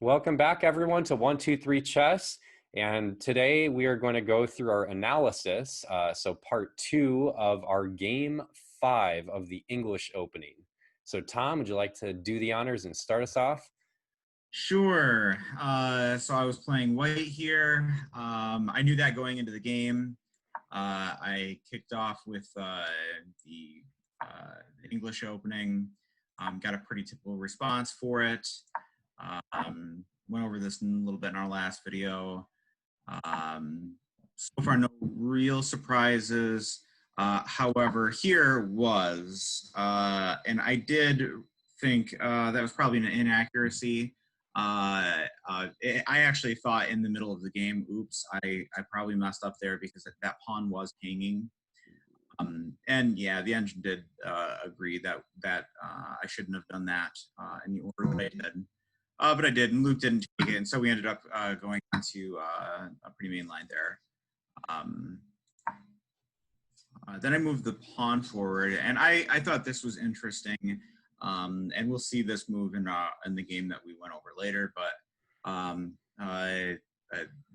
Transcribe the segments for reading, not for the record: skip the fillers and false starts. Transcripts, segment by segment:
Welcome back, everyone, to 1-2-3 Chess. And today we are going to go through our analysis, so part 2 of our Game 5 of the English opening. So Tom, would you like to do the honors and start us off? Sure. So I was playing white here. I knew that going into the game. I kicked off with the English opening, got a pretty typical response for it. Went over this a little bit in our last video. So far, no real surprises. However, here was, and I did think that was probably an inaccuracy. I actually thought in the middle of the game, oops, I probably messed up there because that pawn was hanging. And yeah, the engine did agree that I shouldn't have done that in the order that I did. But I did, and Luke didn't take it, and so we ended up going into a pretty main line there. Then I moved the pawn forward, and I thought this was interesting, and we'll see this move in the game that we went over later. But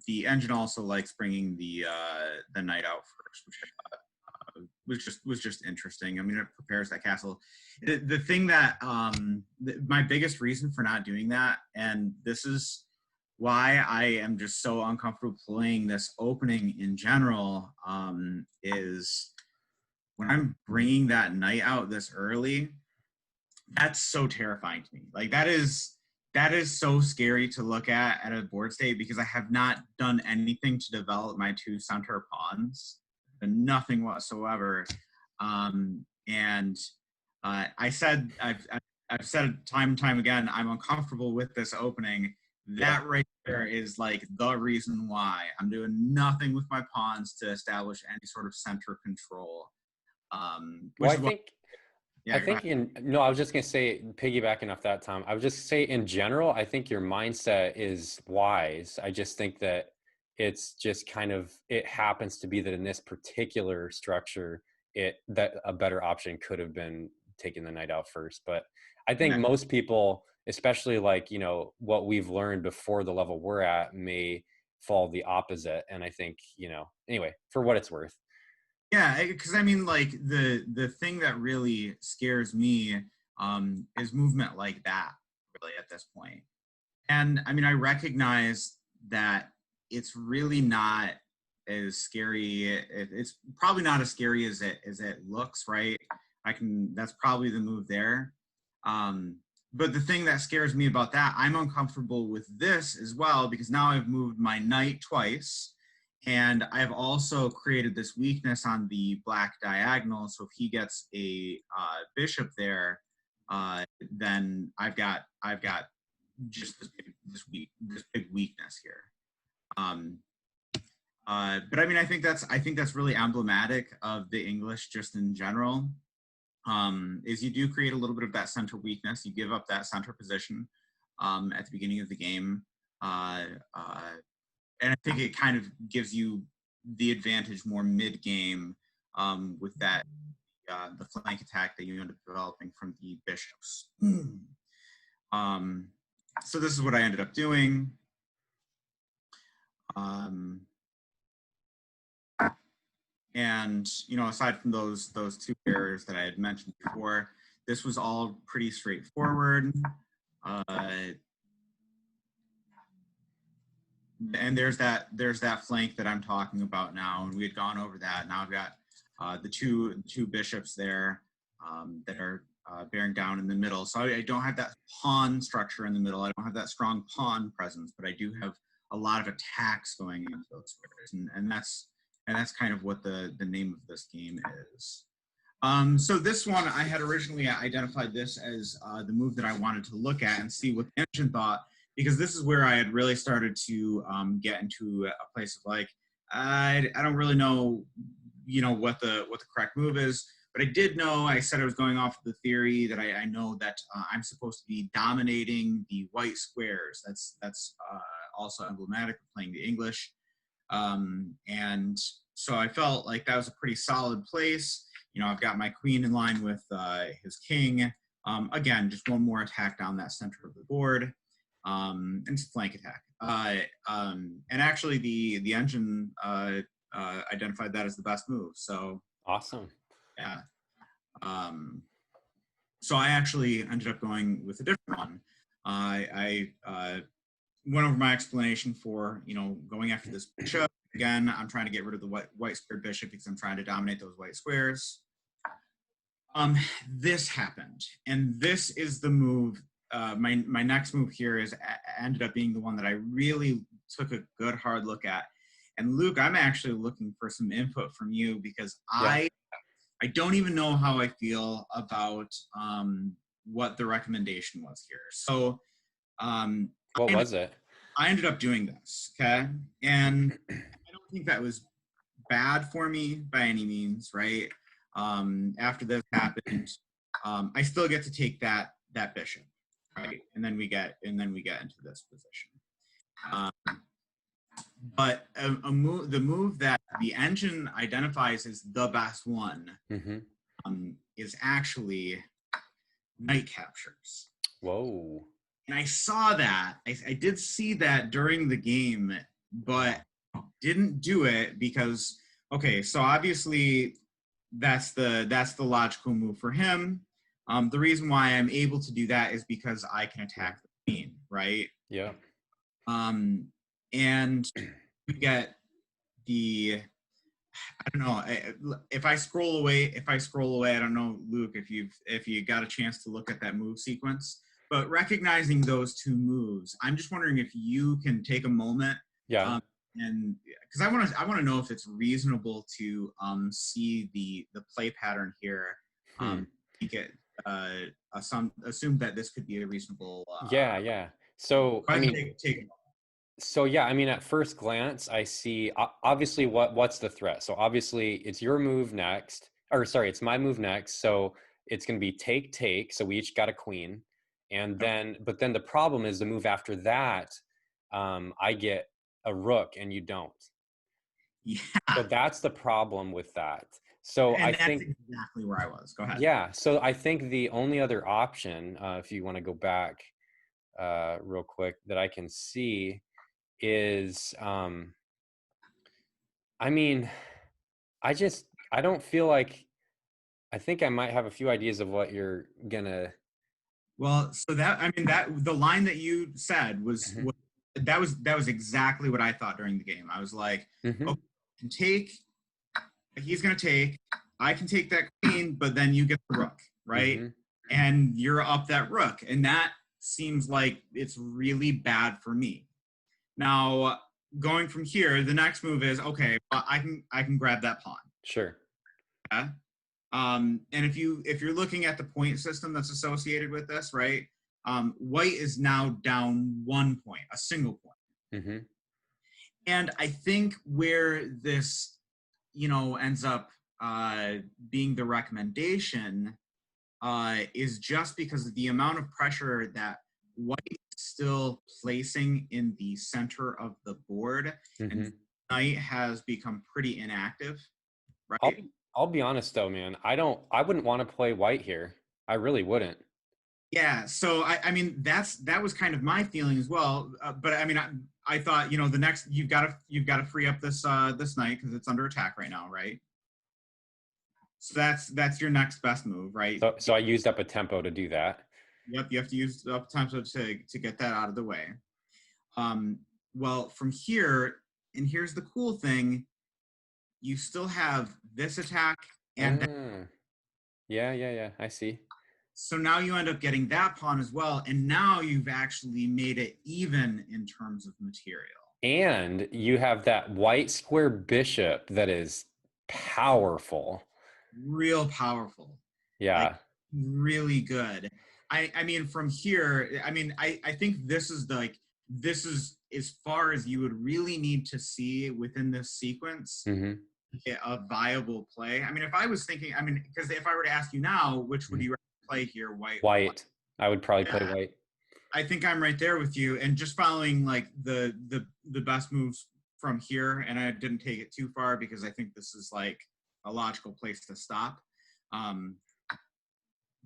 the engine also likes bringing the knight out first, which I thought was just interesting. I mean, it prepares that castle. The thing that my biggest reason for not doing that, and this is why I am just so uncomfortable playing this opening in general, is when I'm bringing that knight out this early, that's so terrifying to me. Like that is so scary to look at a board state, because I have not done anything to develop my two center pawns. Nothing whatsoever. I've said it time and time again, I'm uncomfortable with this opening. That right there is like the reason why I'm doing nothing with my pawns to establish any sort of center control. Well, I was just going to say, piggybacking off that, Tom, I would just say in general, I think your mindset is wise. I just think that it's just kind of, it happens to be that in this particular structure, that a better option could have been taking the knight out first. But I think most people, especially like, you know, what we've learned before the level we're at, may fall the opposite. And I think, you know, anyway, for what it's worth. Yeah, because I mean, like the thing that really scares me is movement like that, really, at this point. And I mean, I recognize that it's really not as scary. It's probably not as scary as it looks, right? That's probably the move there. But the thing that scares me about that, I'm uncomfortable with this as well, because now I've moved my knight twice, and I've also created this weakness on the black diagonal. So if he gets a bishop there, then I've got just this big weakness here. But I mean, I think that's really emblematic of the English just in general. Is you do create a little bit of that center weakness. You give up that center position at the beginning of the game, and I think it kind of gives you the advantage more mid-game with that the flank attack that you end up developing from the bishops. So this is what I ended up doing. And you know, aside from those two errors that I had mentioned before, this was all pretty straightforward. And there's that flank that I'm talking about now, and we had gone over that. Now I've got the two bishops there that are bearing down in the middle. So I don't have that pawn structure in the middle. I don't have that strong pawn presence, but I do have a lot of attacks going into those squares, and that's kind of what the name of this game is. So this one, I had originally identified this as the move that I wanted to look at and see what the engine thought, because this is where I had really started to get into a place of like, I don't really know, you know, what the correct move is, but I did know, I said I was going off of the theory that I know that I'm supposed to be dominating the white squares. That's also emblematic of playing the English. And so I felt like that was a pretty solid place. You know, I've got my queen in line with his king. Again, just one more attack down that center of the board. and it's a flank attack. And actually, the engine identified that as the best move. So awesome. Yeah. So I actually ended up going with a different one. I went over my explanation for, going after this bishop. Again, I'm trying to get rid of the white squared bishop because I'm trying to dominate those white squares. This happened, and this is the move. My next move here ended up being the one that I really took a good hard look at. And Luke, I'm actually looking for some input from you because I don't even know how I feel about what the recommendation was here. So what was it? I ended up doing this, okay? And I don't think that was bad for me by any means, right? After this happened, I still get to take that bishop, right? And then we get into this position. But the move that the engine identifies as the best one is actually knight captures. Whoa. And I saw that. I did see that during the game, but didn't do it because, okay, so obviously that's the logical move for him. The reason why I'm able to do that is because I can attack the queen, right? Yeah. And we get the, I don't know, if I scroll away, I don't know, Luke, if you got a chance to look at that move sequence, but recognizing those two moves, I'm just wondering if you can take a moment. Yeah. And because I want to know if it's reasonable to see the play pattern here. Assume that this could be a reasonable. Yeah. So I mean, take so yeah, I mean, at first glance, I see obviously what's the threat. So obviously, it's your move next, or sorry, it's my move next. So it's going to be take. So we each got a queen, and then but then the problem is the move after that, I get a rook and you don't. Yeah. So that's the problem with that. So and I that's think exactly where I was. Go ahead. Yeah. So I think the only other option, if you want to go back real quick, that I can see is, I mean, I don't feel like, I think I might have a few ideas of what you're gonna. Well, so that the line that you said was that was exactly what I thought during the game. I was like, okay, can take. He's gonna take. I can take that queen, but then you get the rook, right? And you're up that rook, and that seems like it's really bad for me. Now, going from here, the next move is okay. Well, I can grab that pawn. Sure. Yeah. And if you're looking at the point system that's associated with this, right? White is now down 1 point, a single point. And I think where this, ends up being the recommendation is just because of the amount of pressure that white is still placing in the center of the board, and knight has become pretty inactive, right? I'll be honest though, man. I wouldn't want to play white here. I really wouldn't. Yeah, so I mean that was kind of my feeling as well. But I mean I thought the next you've got to free up this this knight because it's under attack right now, right? So that's your next best move, right? So I used up a tempo to do that. Yep, you have to use up tempo to get that out of the way. Well, from here, and here's the cool thing, you still have this attack and Yeah, I see. So now you end up getting that pawn as well, and now you've actually made it even in terms of material. And you have that white square bishop that is powerful. Real powerful. Yeah. Like, really good. I mean, from here, I mean, I think this is as far as you would really need to see within this sequence a viable play. I mean, if I was thinking, I mean, because if I were to ask you now, which would you play here, white? I would probably play white. I think I'm right there with you, and just following like the best moves from here, and I didn't take it too far because I think this is like a logical place to stop.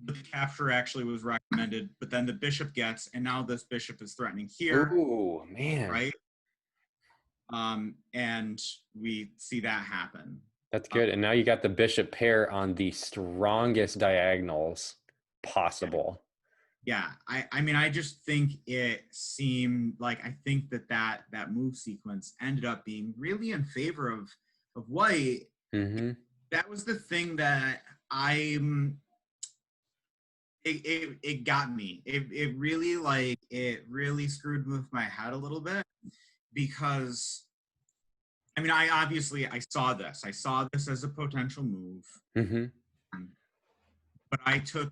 the capture actually was recommended, but then the bishop gets, and now this bishop is threatening here. Ooh, man. Right? And we see that happen. That's good. And now you got the bishop pair on the strongest diagonals possible. Yeah, I mean, I just think it seemed like, I think that move sequence ended up being really in favor of white. Mm-hmm. That was the thing that it got me. It really screwed with my head a little bit, because I mean, I saw this as a potential move. Mm-hmm. But I took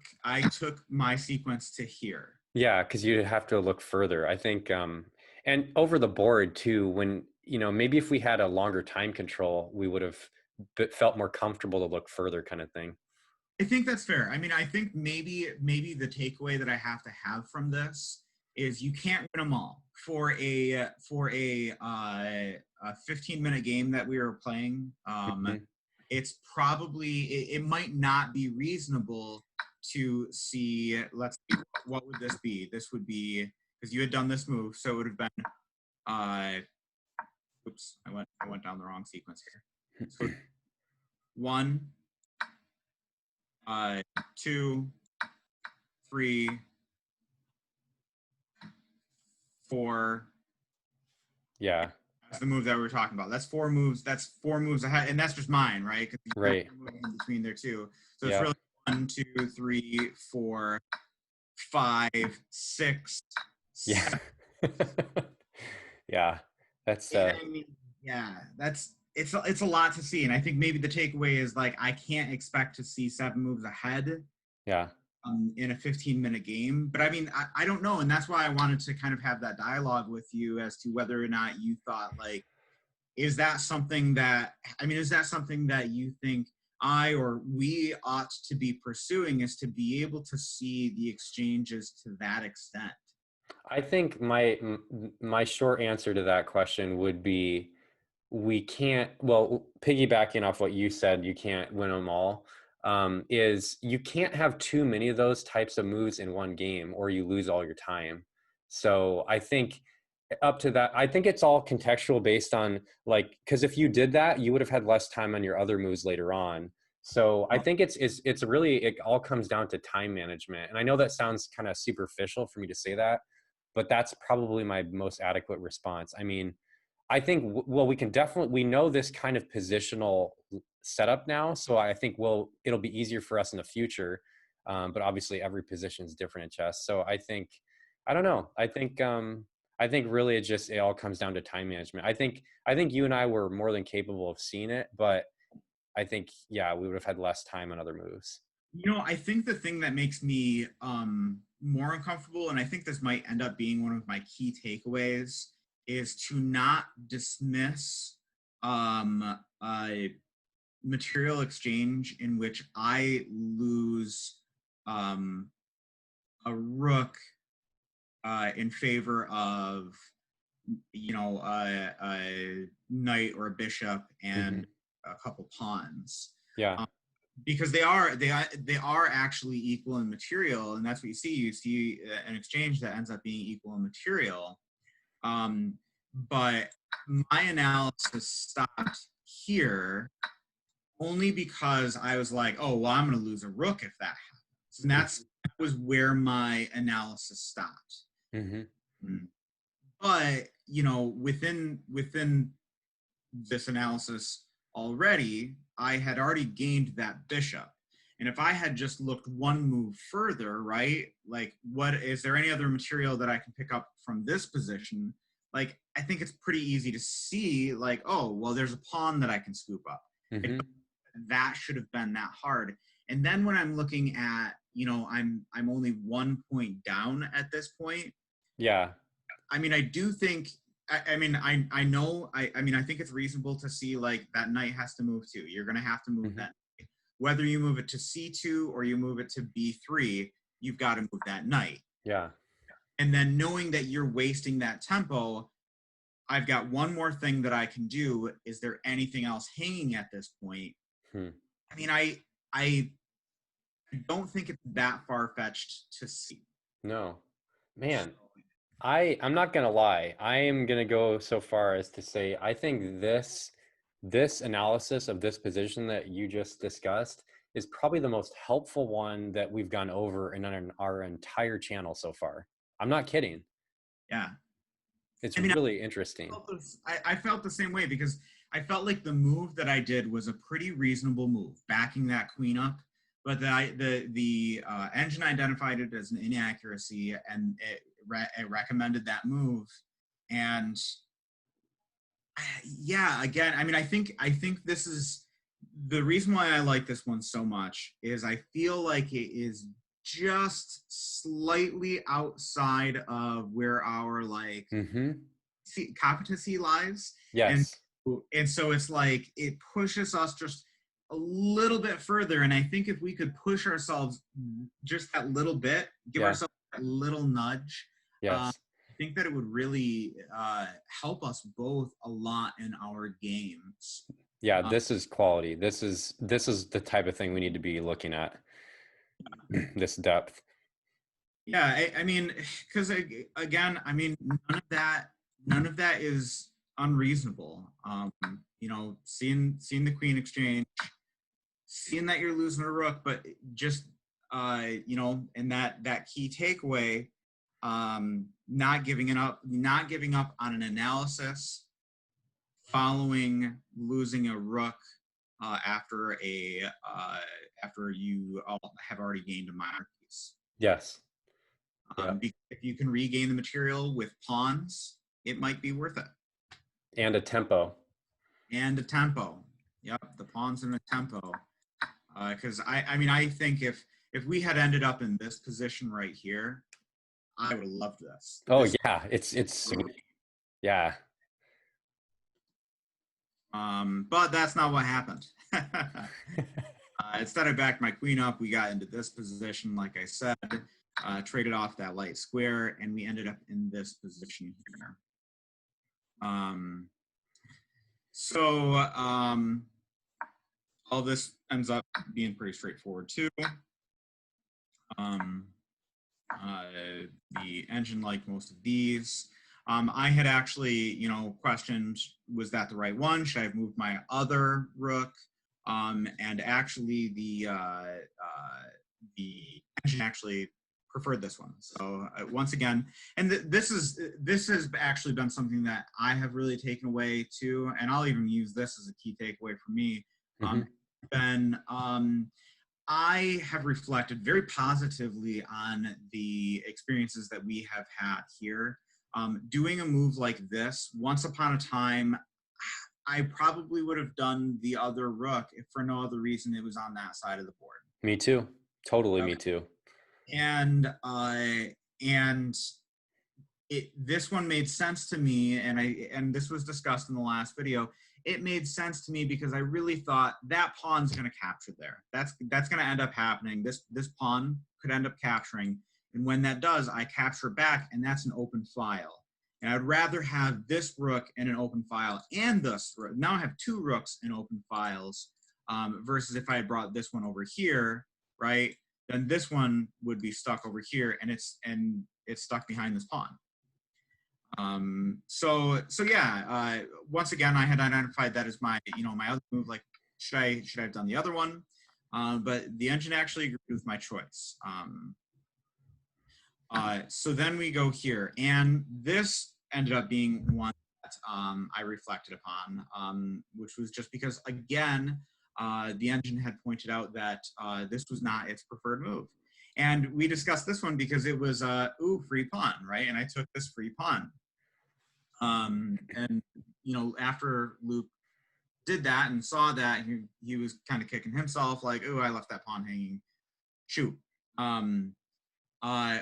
my sequence to here. Yeah, because you'd have to look further. I think, and over the board too, when, maybe if we had a longer time control, we would have felt more comfortable to look further, kind of thing. I think that's fair. I mean, I think maybe the takeaway that I have to have from this is you can't win them all. For a 15-minute game that we were playing, it's probably, it might not be reasonable to see, let's see, what would this be? This would be, because you had done this move, so it would have been, oops, I went down the wrong sequence here. So 1, 2, 3, 4. Yeah. That's the move that we were talking about. That's 4 moves. That's 4 moves ahead, and that's just mine, right? Right. In between there too. So it's really 1, 2, 3, 4, 5, 6. Yeah. 7. Yeah. That's it's a lot to see, and I think maybe the takeaway is like, I can't expect to see 7 moves ahead. Yeah. In a 15-minute game. But I mean, I don't know, and that's why I wanted to kind of have that dialogue with you as to whether or not you thought, like, is that something that you think I or we ought to be pursuing, is to be able to see the exchanges to that extent? I think my short answer to that question would be, we can't, well, piggybacking off what you said, you can't win them all, is you can't have too many of those types of moves in one game, or you lose all your time. So I think up to that, I think it's all contextual based on, like, because if you did that, you would have had less time on your other moves later on. So I think it's really, it all comes down to time management. And I know that sounds kind of superficial for me to say that, but that's probably my most adequate response. I mean, I think, well, we know this kind of positional setup now. So I think, it'll be easier for us in the future. But obviously every position is different in chess. So I think, I don't know. I think really it all comes down to time management. I think you and I were more than capable of seeing it, but I think, yeah, we would have had less time on other moves. I think the thing that makes me more uncomfortable, and I think this might end up being one of my key takeaways, is to not dismiss a material exchange in which I lose a rook in favor of a knight or a bishop and a couple pawns. Yeah. Because they are actually equal in material, and that's what you see. You see an exchange that ends up being equal in material. But my analysis stopped here only because I was like, oh, well, I'm going to lose a rook if that happens. And that was where my analysis stopped. But, within this analysis already, I had already gained that bishop. And if I had just looked one move further, right, like, what is there any other material that I can pick up from this position? Like, I think it's pretty easy to see, like, oh, well, there's a pawn that I can scoop up. That should have been that hard. And then when I'm looking at, I'm only 1 point down at this point. Yeah. I mean, I do think, I think it's reasonable to see, like, that knight has to move too. You're going to have to move that knight. Whether you move it to C2 or you move it to B3, you've got to move that knight. Yeah. And then knowing that you're wasting that tempo, I've got one more thing that I can do. Is there anything else hanging at this point? I mean, don't think it's that far-fetched to see. No, man, I'm not gonna lie. I am gonna go so far as to say I think this analysis of this position that you just discussed is probably the most helpful one that we've gone over in our entire channel so far. I'm not kidding. Yeah. It's I mean, really interesting. I felt the same way because I felt like the move that I did was a pretty reasonable move, backing that queen up. But the engine identified it as an inaccuracy, and it recommended that move. And yeah, again, I mean, I think this is the reason why I like this one so much is I feel like it is just slightly outside of where our like competency lies. Yes. And so it's like it pushes us just a little bit further. And I think if we could push ourselves just that little bit, give ourselves that little nudge, yes. I think that it would really help us both a lot in our games. Yeah, this is quality. This is the type of thing we need to be looking at. This depth. Yeah, I mean, because again, I mean, none of that is unreasonable. You know, seeing the queen exchange, seeing that you're losing a rook, but just you know, and that key takeaway, not giving up on an analysis following losing a rook after you have already gained a minor piece. Yes. If you can regain the material with pawns, it might be worth it. And a tempo. And a tempo. Yep, the pawns and the tempo. Because I mean, I think if we had ended up in this position right here, I would have loved this. Oh yeah, it's sweet. Yeah. But that's not what happened. Instead, I backed my queen up. We got into this position, like I said, traded off that light square, and we ended up in this position here. All this ends up being pretty straightforward too. The engine liked most of these. I had actually, you know, questioned, was that the right one? Should I have moved my other rook? And actually, the engine actually preferred this one. So once again, and this has actually been something that I have really taken away too, and I'll even use this as a key takeaway for me. I have reflected very positively on the experiences that we have had here. Doing a move like this, once upon a time, I probably would have done the other rook if for no other reason it was on that side of the board. Me too. Totally, me too. And this one made sense to me, and this was discussed in the last video. It made sense to me because I really thought that pawn's going to capture there. That's going to end up happening. This pawn could end up capturing, and when that does, I capture back, and that's an open file. And I'd rather have this rook in an open file and this rook. Now I have two rooks in open files versus if I had brought this one over here, right? Then this one would be stuck over here, and it's stuck behind this pawn. So yeah, once again, I had identified that as my, you know, my other move, like, should I have done the other one? But the engine actually agreed with my choice. So then we go here, and this ended up being one that I reflected upon, which was just because, again, the engine had pointed out that this was not its preferred move. And we discussed this one because it was, free pawn, right? And I took this free pawn. And, you know, after Luke did that and saw that, he was kind of kicking himself like, ooh, I left that pawn hanging. Shoot.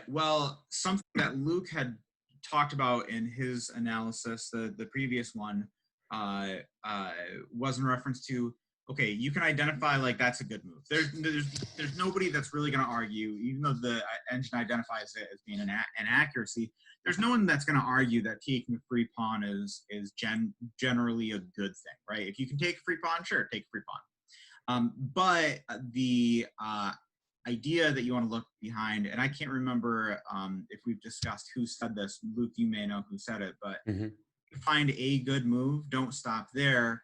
Well, something that Luke had talked about in his analysis, the previous one, was in reference to, okay, you can identify like that's a good move. There's nobody that's really going to argue, even though the engine identifies it as being an accuracy. There's no one that's going to argue that taking a free pawn is generally a good thing, right? If you can take a free pawn, sure, take a free pawn. But idea that you want to look behind, and I can't remember if we've discussed who said this. Luke, you may know who said it, but find a good move. Don't stop there.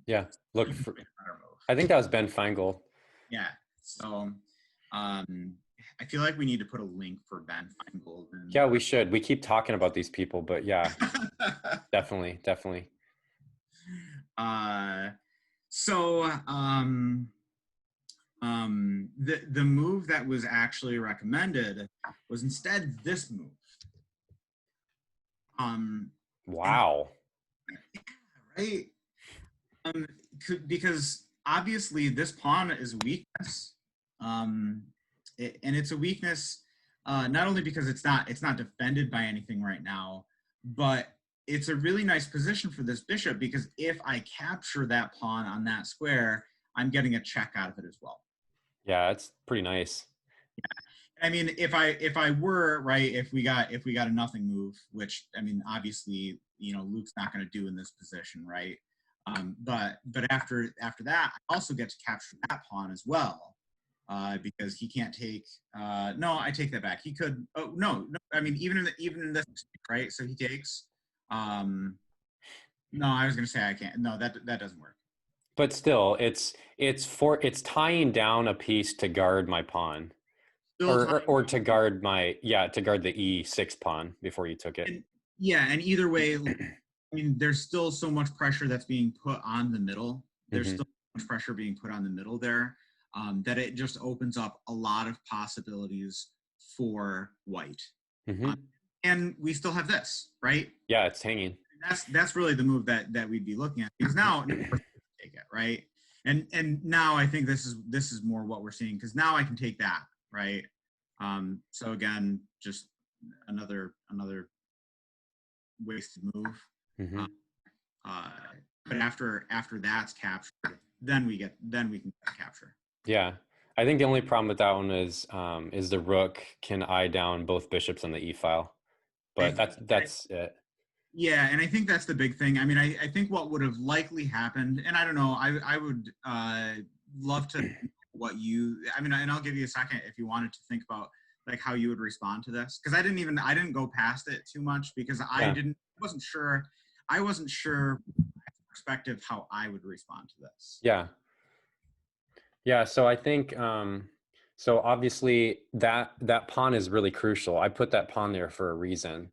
Yeah, look for. I think that was Ben Feingold. Yeah. So I feel like we need to put a link for Ben Feingold. And, yeah, we should. We keep talking about these people, but yeah, definitely. So the move that was actually recommended was instead this move. Wow. Right. Because obviously this pawn is a weakness, and it's a weakness not only because it's not defended by anything right now, but it's a really nice position for this bishop, because if I capture that pawn on that square, I'm getting a check out of it as well. Yeah, it's pretty nice. Yeah. I mean, if I were right, if we got a nothing move, which I mean, obviously, you know, Luke's not going to do in this position, right? But after that, I also get to capture that pawn as well, because he can't take. No, I take that back. He could. Oh no. I mean, even in this, right? So he takes. No, I was going to say I can't. No, that doesn't work. But still, it's tying down a piece to guard my pawn, or to guard my to guard the E6 pawn before you took it. And either way, I mean, there's still so much pressure that's being put on the middle. There's still so much pressure being put on the middle there, that it just opens up a lot of possibilities for white. And we still have this, right? Yeah, it's hanging. That's really the move that we'd be looking at, because now take it, right? And now I think this is more what we're seeing, because now I can take that, right? So again, just another wasted move. But after that's captured, then we can capture. Yeah, I think the only problem with that one is the rook can eye down both bishops on the e file, but that's it. Yeah, and I think that's the big thing. I mean, I think what would have likely happened, and I don't know, I would love to know what you. I mean, and I'll give you a second if you wanted to think about like how you would respond to this, because I didn't go past it too much, because I wasn't sure perspective how I would respond to this. Yeah. So I think so obviously that pawn is really crucial. I put that pawn there for a reason,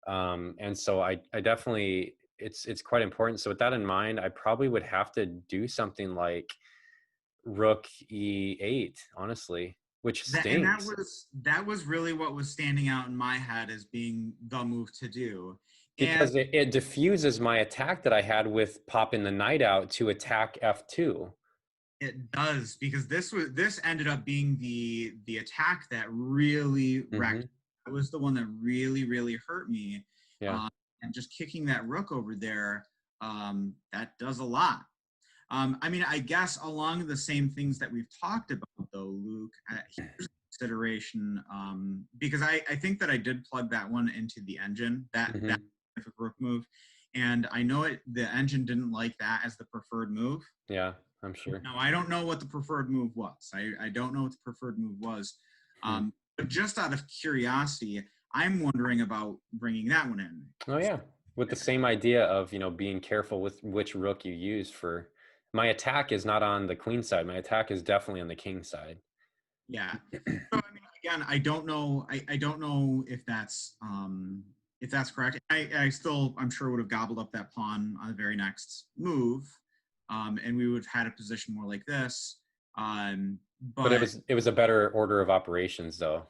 and so I definitely it's quite important. So with that in mind, I probably would have to do something like rook e8, honestly. Which stinks. And that was really what was standing out in my head as being the move to do. Because it diffuses my attack that I had with popping the knight out to attack f2. It does, because this ended up being the attack that really wrecked. It was the one that really hurt me. Yeah. And just kicking that rook over there, that does a lot. I mean, I guess along the same things that we've talked about, though, Luke, here's a consideration, because I think that I did plug that one into the engine, that rook move, and I know the engine didn't like that as the preferred move. Yeah, I'm sure. Now, I don't know what the preferred move was. I don't know what the preferred move was, but just out of curiosity, I'm wondering about bringing that one in. Oh, yeah, with the same idea of, you know, being careful with which rook you use for. My attack is not on the queen side. My attack is definitely on the king side. Yeah. So, I mean, again, I don't know. I don't know if that's correct. I still, I'm sure, would have gobbled up that pawn on the very next move, and we would have had a position more like this. But it was a better order of operations, though.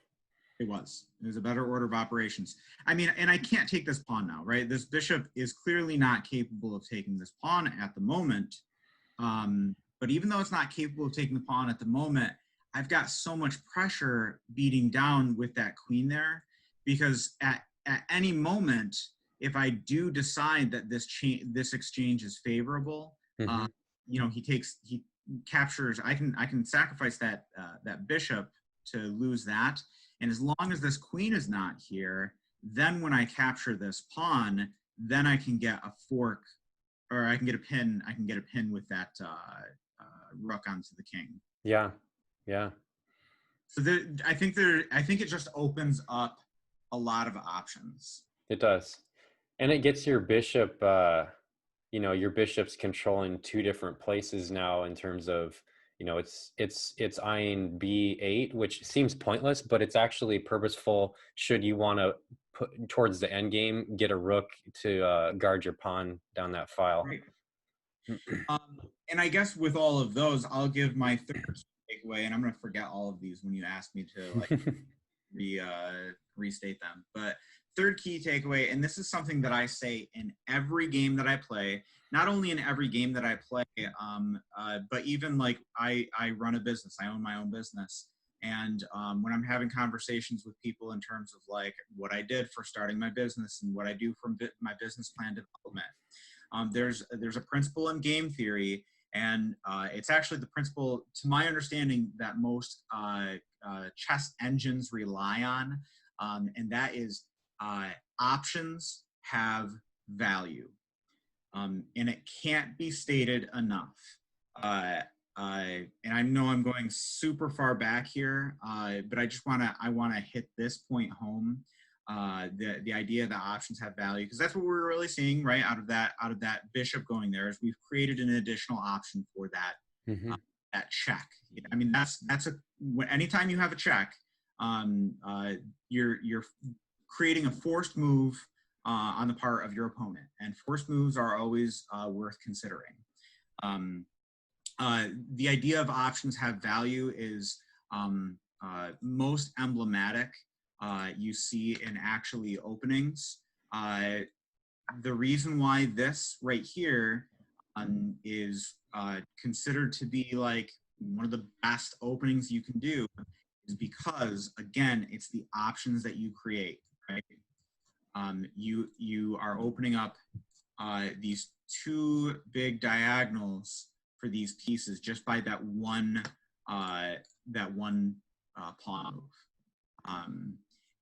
It was a better order of operations. I mean, and I can't take this pawn now, right? This bishop is clearly not capable of taking this pawn at the moment. But even though it's not capable of taking the pawn at the moment, I've got so much pressure beating down with that queen there, because at any moment, if I do decide that this exchange is favorable, you know, he captures. I can sacrifice that bishop to lose that, and as long as this queen is not here, then when I capture this pawn, then I can get a fork. Or I can get a pin. I can get a pin with that rook onto the king. Yeah. So I think it just opens up a lot of options. It does. And it gets your bishop, you know, your bishop's controlling two different places now in terms of, you know, it's eyeing B8, which seems pointless, but it's actually purposeful should you want to put towards the end game, get a rook to guard your pawn down that file. Right. And I guess with all of those, I'll give my third takeaway, and I'm going to forget all of these when you ask me to like restate them. But third key takeaway, and this is something that I say in every game that I play, not only in every game that I play, but even like I run a business, I own my own business. And when I'm having conversations with people in terms of like what I did for starting my business and what I do from my business plan development, there's a principle in game theory, and it's actually the principle, to my understanding, that most chess engines rely on, and that is options have value, and it can't be stated enough. And I know I'm going super far back here, but I want to hit this point home. The idea that options have value, because that's what we're really seeing right out of that bishop going there, is we've created an additional option for that that check. I mean, anytime you have a check, you're creating a forced move on the part of your opponent, and forced moves are always worth considering. The idea of options have value is most emblematic. You see in actually openings. The reason why this right here is considered to be like one of the best openings you can do is because, again, it's the options that you create, right? You are opening up these two big diagonals for these pieces just by that one pawn move.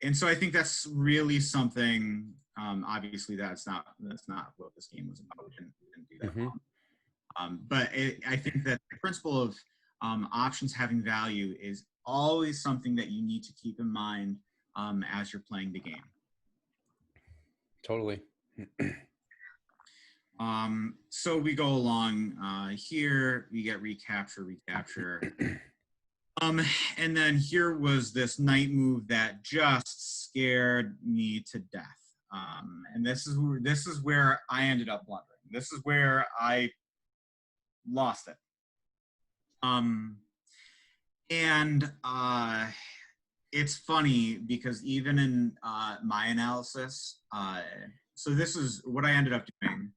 And so I think that's really something. Obviously, that's not what this game was about. We didn't do that wrong. But I think that the principle of options having value is always something that you need to keep in mind as you're playing the game. Totally. So we go along here. We get recapture. And then here was this knight move that just scared me to death. And this is where I ended up blundering. This is where I lost it. And it's funny because even in my analysis, so this is what I ended up doing,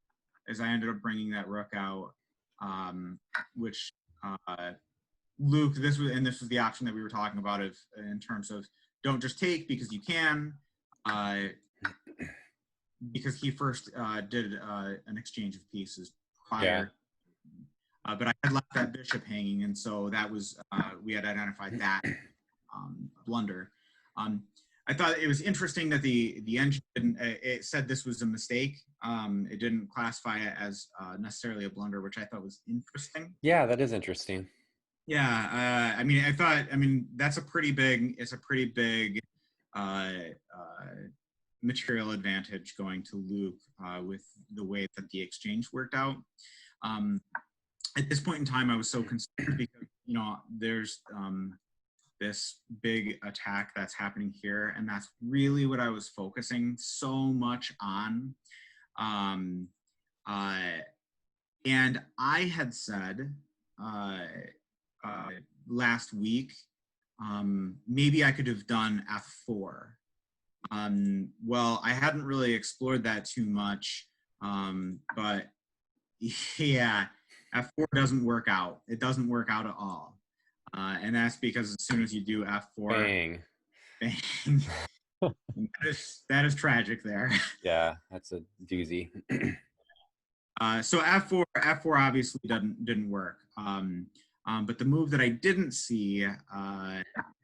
is I ended up bringing that rook out, which Luke, this was the option that we were talking about in terms of don't just take because you can, because he first did an exchange of pieces prior. Yeah. But I had left that bishop hanging, and so that was we had identified that blunder. I thought it was interesting that the engine it said this was a mistake. It didn't classify it as necessarily a blunder, which I thought was interesting. Yeah, that is interesting. Yeah, I mean, that's a pretty big material advantage going to Luke with the way that the exchange worked out. At this point in time, I was so concerned because, you know, there's this big attack that's happening here, and that's really what I was focusing so much on. And I had said last week, maybe I could have done F4. Well, I hadn't really explored that too much, but yeah, F4 doesn't work out. It doesn't work out at all. And that's because as soon as you do F4, bang, that is tragic there. Yeah, that's a doozy. So F4 obviously didn't work. But the move that I didn't see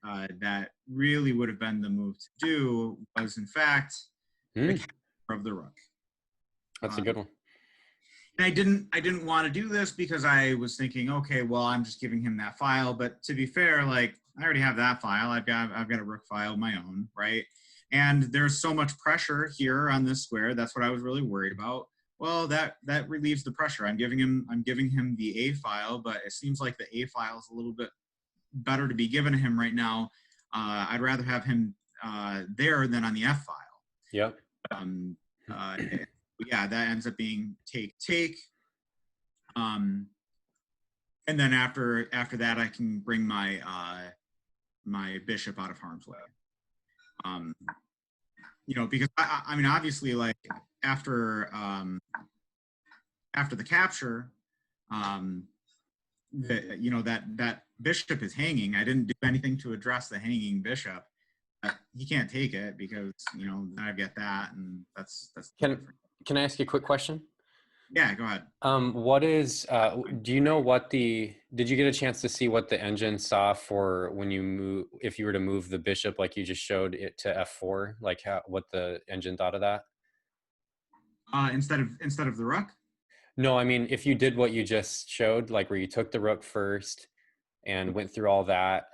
that really would have been the move to do was, in fact, the capture of the rook. That's a good one. I didn't want to do this because I was thinking, okay, well, I'm just giving him that file. But to be fair, like I already have that file. I've got a rook file of my own, right? And there's so much pressure here on this square. That's what I was really worried about. Well, that relieves the pressure. I'm giving him the A file, but it seems like the A file is a little bit better to be given to him right now. I'd rather have him there than on the F file. Yep. Yeah, that ends up being take. And then after that, I can bring my my bishop out of harm's way. You know, because I mean, obviously, like after the capture, you know, that bishop is hanging. I didn't do anything to address the hanging bishop. He can't take it because, you know, then I get that, and that's. Can I ask you a quick question? Yeah, go ahead. What is, do you know what did you get a chance to see what the engine saw for when you move, if you were to move the bishop like you just showed it to F4, like what the engine thought of that? Instead of the rook? No, I mean, if you did what you just showed, like where you took the rook first and went through all that.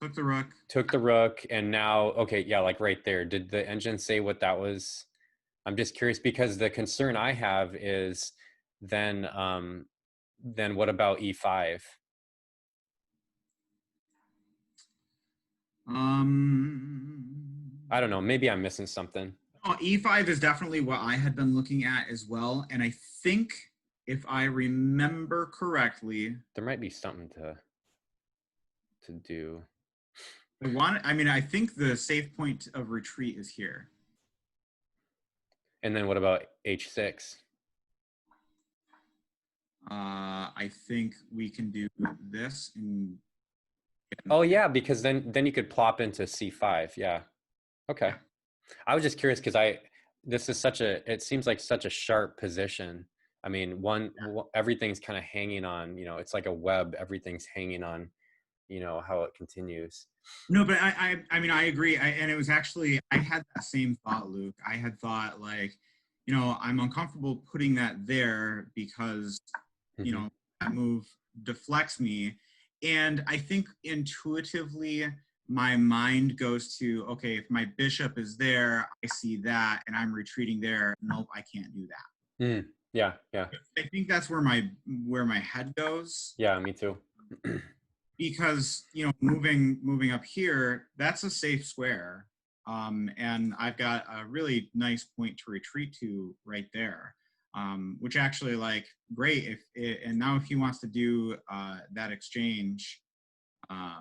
Took the rook, and now, okay, yeah, like right there. Did the engine say what that was? I'm just curious because the concern I have is then what about E5? I don't know. Maybe I'm missing something. Oh, E5 is definitely what I had been looking at as well, and I think if I remember correctly, there might be something to do. I mean, I think the safe point of retreat is here. And then what about H6? I think we can do this. Oh yeah, because then you could plop into C5. Yeah. Okay. Yeah. I was just curious because this is it seems like such a sharp position. I mean, everything's kind of hanging on, you know, it's like a web. Everything's hanging on, you know, how it continues. No, but I mean, I agree. And it was actually, I had that same thought, Luke. I had thought like, you know, I'm uncomfortable putting that there because, you know, that move deflects me. And I think intuitively my mind goes to, okay, if my bishop is there, I see that and I'm retreating there. Nope, I can't do that. Yeah, yeah. I think that's where my head goes. Yeah, me too. Because, you know, moving up here, that's a safe square. And I've got a really nice point to retreat to right there, which actually, like, great. And now if he wants to do that exchange, yeah.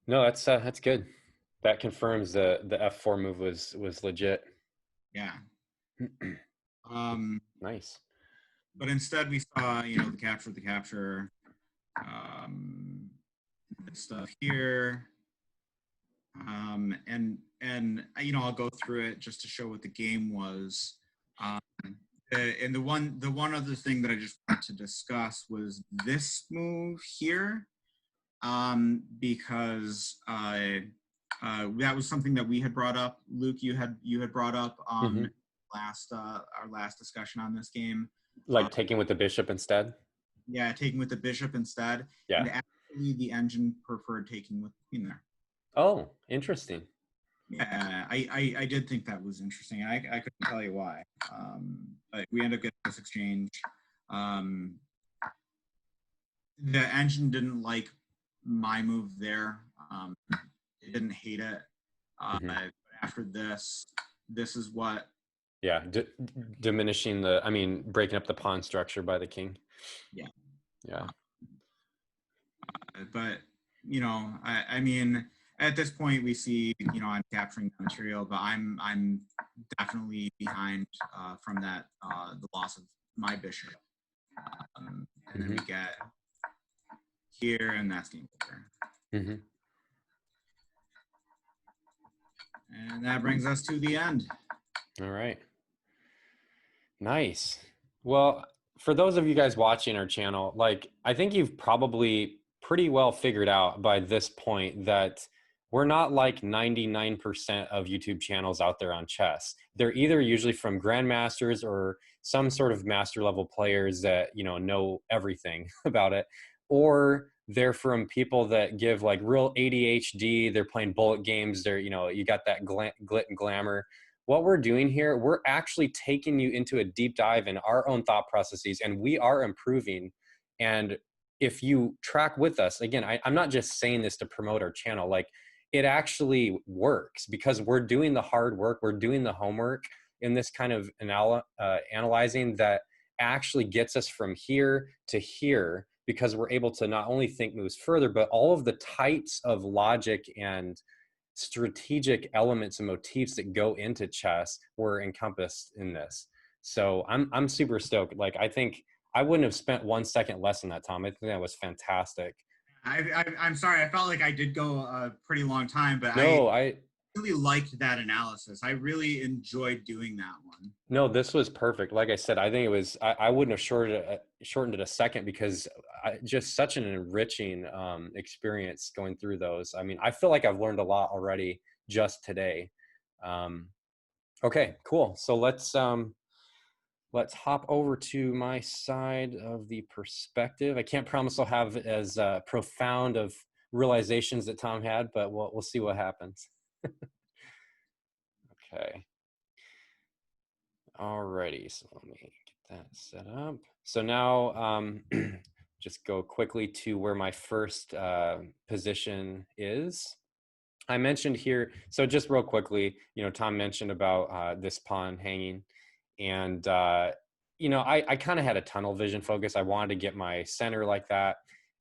No, that's good. That confirms the F4 move was legit. Yeah. Nice. But instead we saw, you know, the capture, stuff here. And you know, I'll go through it just to show what the game was. And the one other thing that I just wanted to discuss was this move here, because that was something that we had brought up. Luke, you had brought up our last discussion on this game. Like taking with the bishop instead? Yeah, taking with the bishop instead. Yeah. And actually the engine preferred taking with the queen there. Oh, interesting. Yeah, I did think that was interesting. I couldn't tell you why. But we ended up getting this exchange. The engine didn't like my move there. It didn't hate it. After this is what. Yeah, diminishing breaking up the pawn structure by the king. Yeah. Yeah. But, you know, I mean, at this point we see, you know, I'm capturing the material, but I'm definitely behind from that, the loss of my bishop. And then we get here, and that's game over. And that brings us to the end. All right. Nice. Well, for those of you guys watching our channel, like, I think you've probably pretty well figured out by this point that we're not like 99% of YouTube channels out there on chess. They're either usually from grandmasters or some sort of master level players that, you know everything about it, or they're from people that give like real ADHD. They're playing bullet games. They're, you got that glit and glamour. What we're doing here, we're actually taking you into a deep dive in our own thought processes, and we are improving. And if you track with us, again, I'm not just saying this to promote our channel, like, it actually works because we're doing the hard work, we're doing the homework in this kind of analyzing that actually gets us from here to here, because we're able to not only think moves further, but all of the types of logic and strategic elements and motifs that go into chess were encompassed in this. So I'm super stoked. Like, I think I wouldn't have spent 1 second less than that, Tom. I think that was fantastic. I'm sorry. I felt like I did go a pretty long time, but no, I really liked that analysis. I really enjoyed doing that one. No, this was perfect. Like I said, I think it was, I wouldn't have shortened it a second, because just such an enriching experience going through those. I mean, I feel like I've learned a lot already just today. Okay, cool. So let's hop over to my side of the perspective. I can't promise I'll have as profound of realizations that Tom had, but we'll see what happens. Okay. Alrighty, so let me get that set up. So now just go quickly to where my first position is. I mentioned here, so just real quickly, Tom mentioned about this pawn hanging, and I kind of had a tunnel vision focus. I wanted to get my center like that.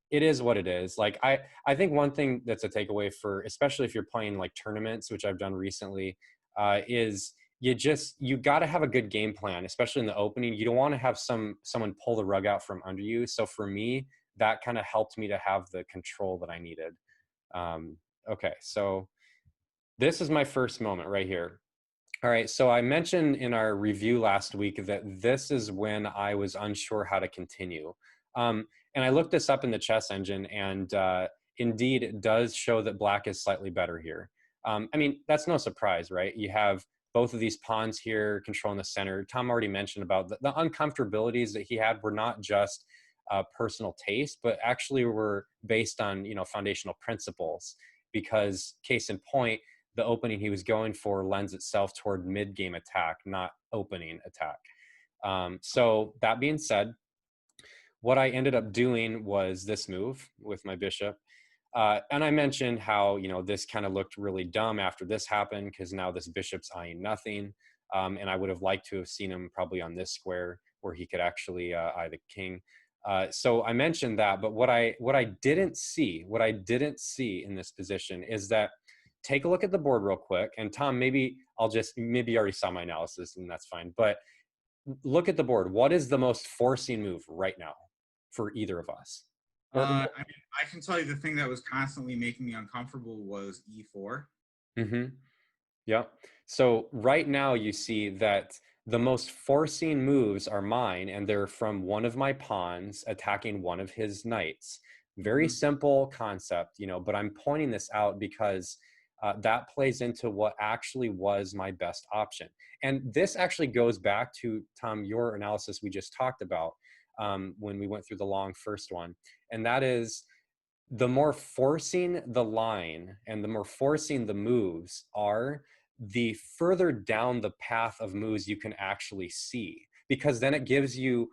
It is what it is. Like, I think one thing that's a takeaway for, especially if you're playing like tournaments, which I've done recently, is you got to have a good game plan, especially in the opening. You don't want to have someone pull the rug out from under you. So for me, that kind of helped me to have the control that I needed. Okay, so this is my first moment right here. All right, so I mentioned in our review last week that this is when I was unsure how to continue. And I looked this up in the chess engine, and indeed it does show that black is slightly better here. I mean, that's no surprise, right? You have both of these pawns here controlling the center. Tom already mentioned about the uncomfortabilities that he had were not just personal taste, but actually were based on, foundational principles, because case in point, the opening he was going for lends itself toward mid-game attack, not opening attack. So that being said, what I ended up doing was this move with my bishop. And I mentioned how, this kind of looked really dumb after this happened, because now this bishop's eyeing nothing. And I would have liked to have seen him probably on this square where he could actually eye the king. So I mentioned that, but what I didn't see in this position is that, take a look at the board real quick. And Tom, maybe you already saw my analysis, and that's fine, but look at the board. What is the most forcing move right now for either of us? I mean, I can tell you the thing that was constantly making me uncomfortable was E4. Mm-hmm. Yeah. So right now you see that the most forcing moves are mine, and they're from one of my pawns attacking one of his knights. Very simple concept, but I'm pointing this out because that plays into what actually was my best option. And this actually goes back to, Tom, your analysis we just talked about when we went through the long first one. And that is, the more forcing the line and the more forcing the moves are, the further down the path of moves you can actually see, because then it gives you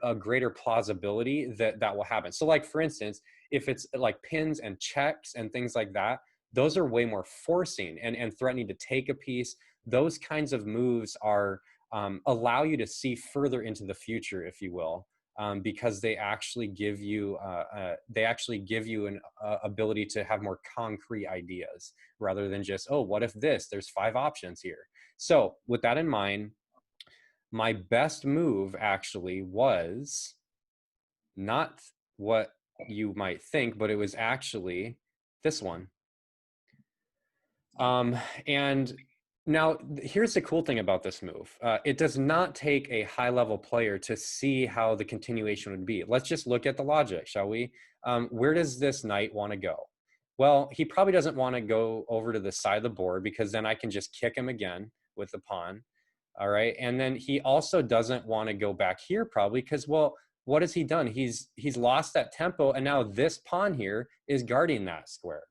a greater plausibility that will happen. So like, for instance, if it's like pins and checks and things like that, those are way more forcing and threatening to take a piece. Those kinds of moves are allow you to see further into the future, if you will. Because they actually give you an ability to have more concrete ideas, rather than just, oh, what if this? There's 5 options here. So with that in mind, my best move actually was not what you might think, but it was actually this one. And now, here's the cool thing about this move. It does not take a high-level player to see how the continuation would be. Let's just look at the logic, shall we? Where does this knight want to go? Well, he probably doesn't want to go over to the side of the board because then I can just kick him again with the pawn. All right. And then he also doesn't want to go back here probably because, well, what has he done? He's lost that tempo, and now this pawn here is guarding that square.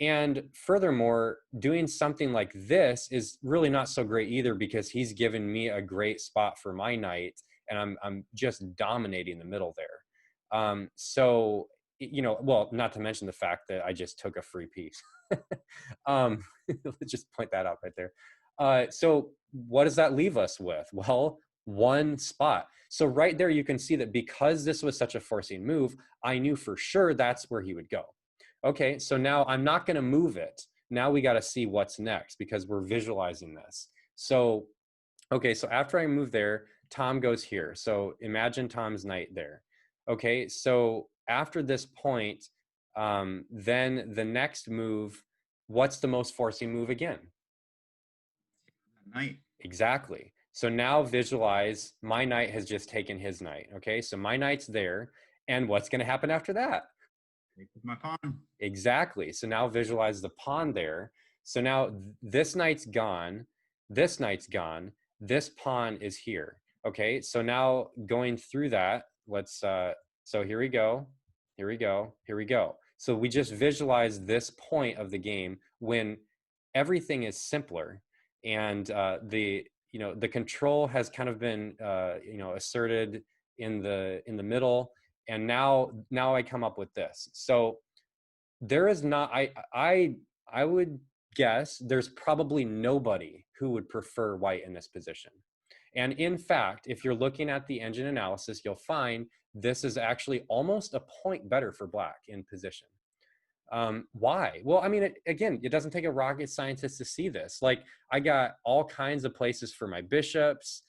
And furthermore, doing something like this is really not so great either because he's given me a great spot for my knight, and I'm just dominating the middle there. So, you know, well, not to mention the fact that I just took a free piece. Let's just point that out right there. So what does that leave us with? Well, one spot. So right there, you can see that because this was such a forcing move, I knew for sure that's where he would go. Okay, so now I'm not going to move it. Now we got to see what's next because we're visualizing this. So, okay, so after I move there, Tom goes here. So imagine Tom's knight there. Okay, so after this point, then the next move, what's the most forcing move again? Knight. Exactly. So now visualize my knight has just taken his knight. Okay, so my knight's there. And what's going to happen after that? Take with my pawn. Exactly. So now visualize the pawn there. So now this knight's gone. This knight's gone. This pawn is here. Okay, so now going through that, let's, so here we go. Here we go. Here we go. So we just visualize this point of the game when everything is simpler and the control has kind of been asserted in the middle, and now I come up with this. So there is not, I would guess there's probably nobody who would prefer white in this position. And in fact, if you're looking at the engine analysis, you'll find this is actually almost a point better for black in position. Why? Well, I mean, again, it doesn't take a rocket scientist to see this. Like, I got all kinds of places for my bishops,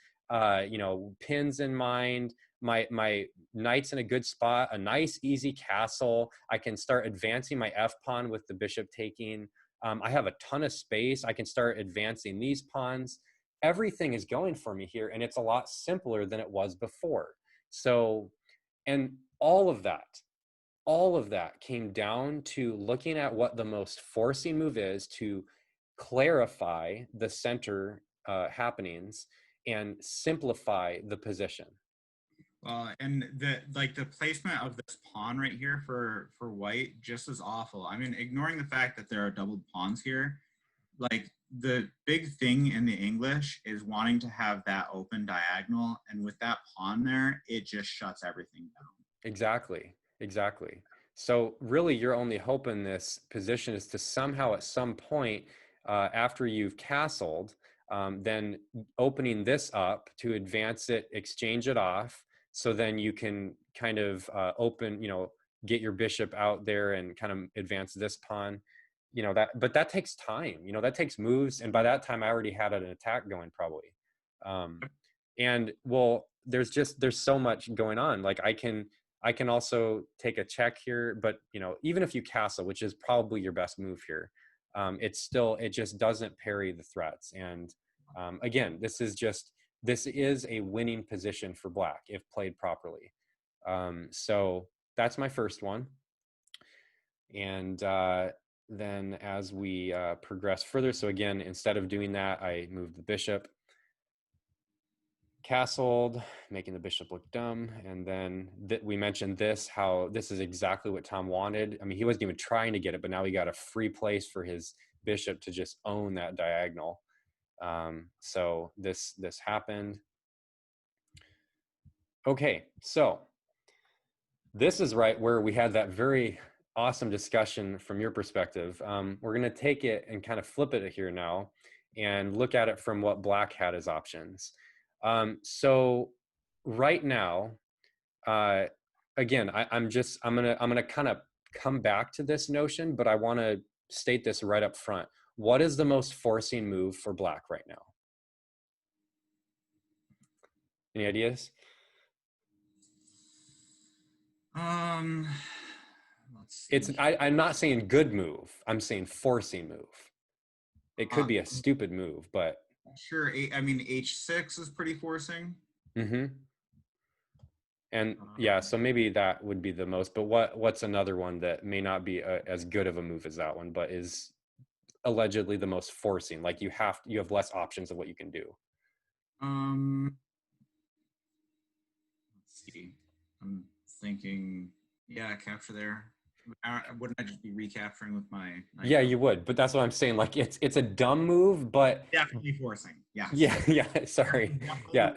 pins in mind. My knight's in a good spot, a nice, easy castle. I can start advancing my F pawn with the bishop taking. I have a ton of space. I can start advancing these pawns. Everything is going for me here, and it's a lot simpler than it was before. So, and all of that came down to looking at what the most forcing move is to clarify the center happenings and simplify the position. And the placement of this pawn right here for white just is awful. I mean, ignoring the fact that there are doubled pawns here, like the big thing in the English is wanting to have that open diagonal, and with that pawn there, it just shuts everything down. Exactly. So really, your only hope in this position is to somehow at some point after you've castled, then opening this up to advance it, exchange it off, so then you can kind of get your bishop out there and kind of advance this pawn. But that takes time. That takes moves, and by that time I already had an attack going probably. And well, there's so much going on. Like I can also take a check here, but even if you castle, which is probably your best move here, it just doesn't parry the threats. And again, this is a winning position for black if played properly. So that's my first one. And then as we progress further, so again, instead of doing that, I moved the bishop, castled, making the bishop look dumb. And then we mentioned how this is exactly what Tom wanted. I mean, he wasn't even trying to get it, but now he got a free place for his bishop to just own that diagonal. So this happened. Okay, so this is right where we had that very awesome discussion from your perspective. We're going to take it and kind of flip it here now and look at it from what black had as options. So right now, again, I'm gonna kind of come back to this notion, but I want to state this right up front. What is the most forcing move for black right now? Any ideas? Let's see. I'm not saying good move. I'm saying forcing move. It could be a stupid move, but sure. I mean, H6 is pretty forcing. Mm-hmm. And yeah, so maybe that would be the most, but what's another one that may not be as good of a move as that one, but is allegedly the most forcing? Like you have less options of what you can do. Let's see. I'm thinking, yeah, capture there. Wouldn't I just be recapturing with my knight? Yeah, you would, but that's what I'm saying. Like it's a dumb move, but Definitely forcing. Yes. yeah, yeah. Sorry. Definitely Yeah.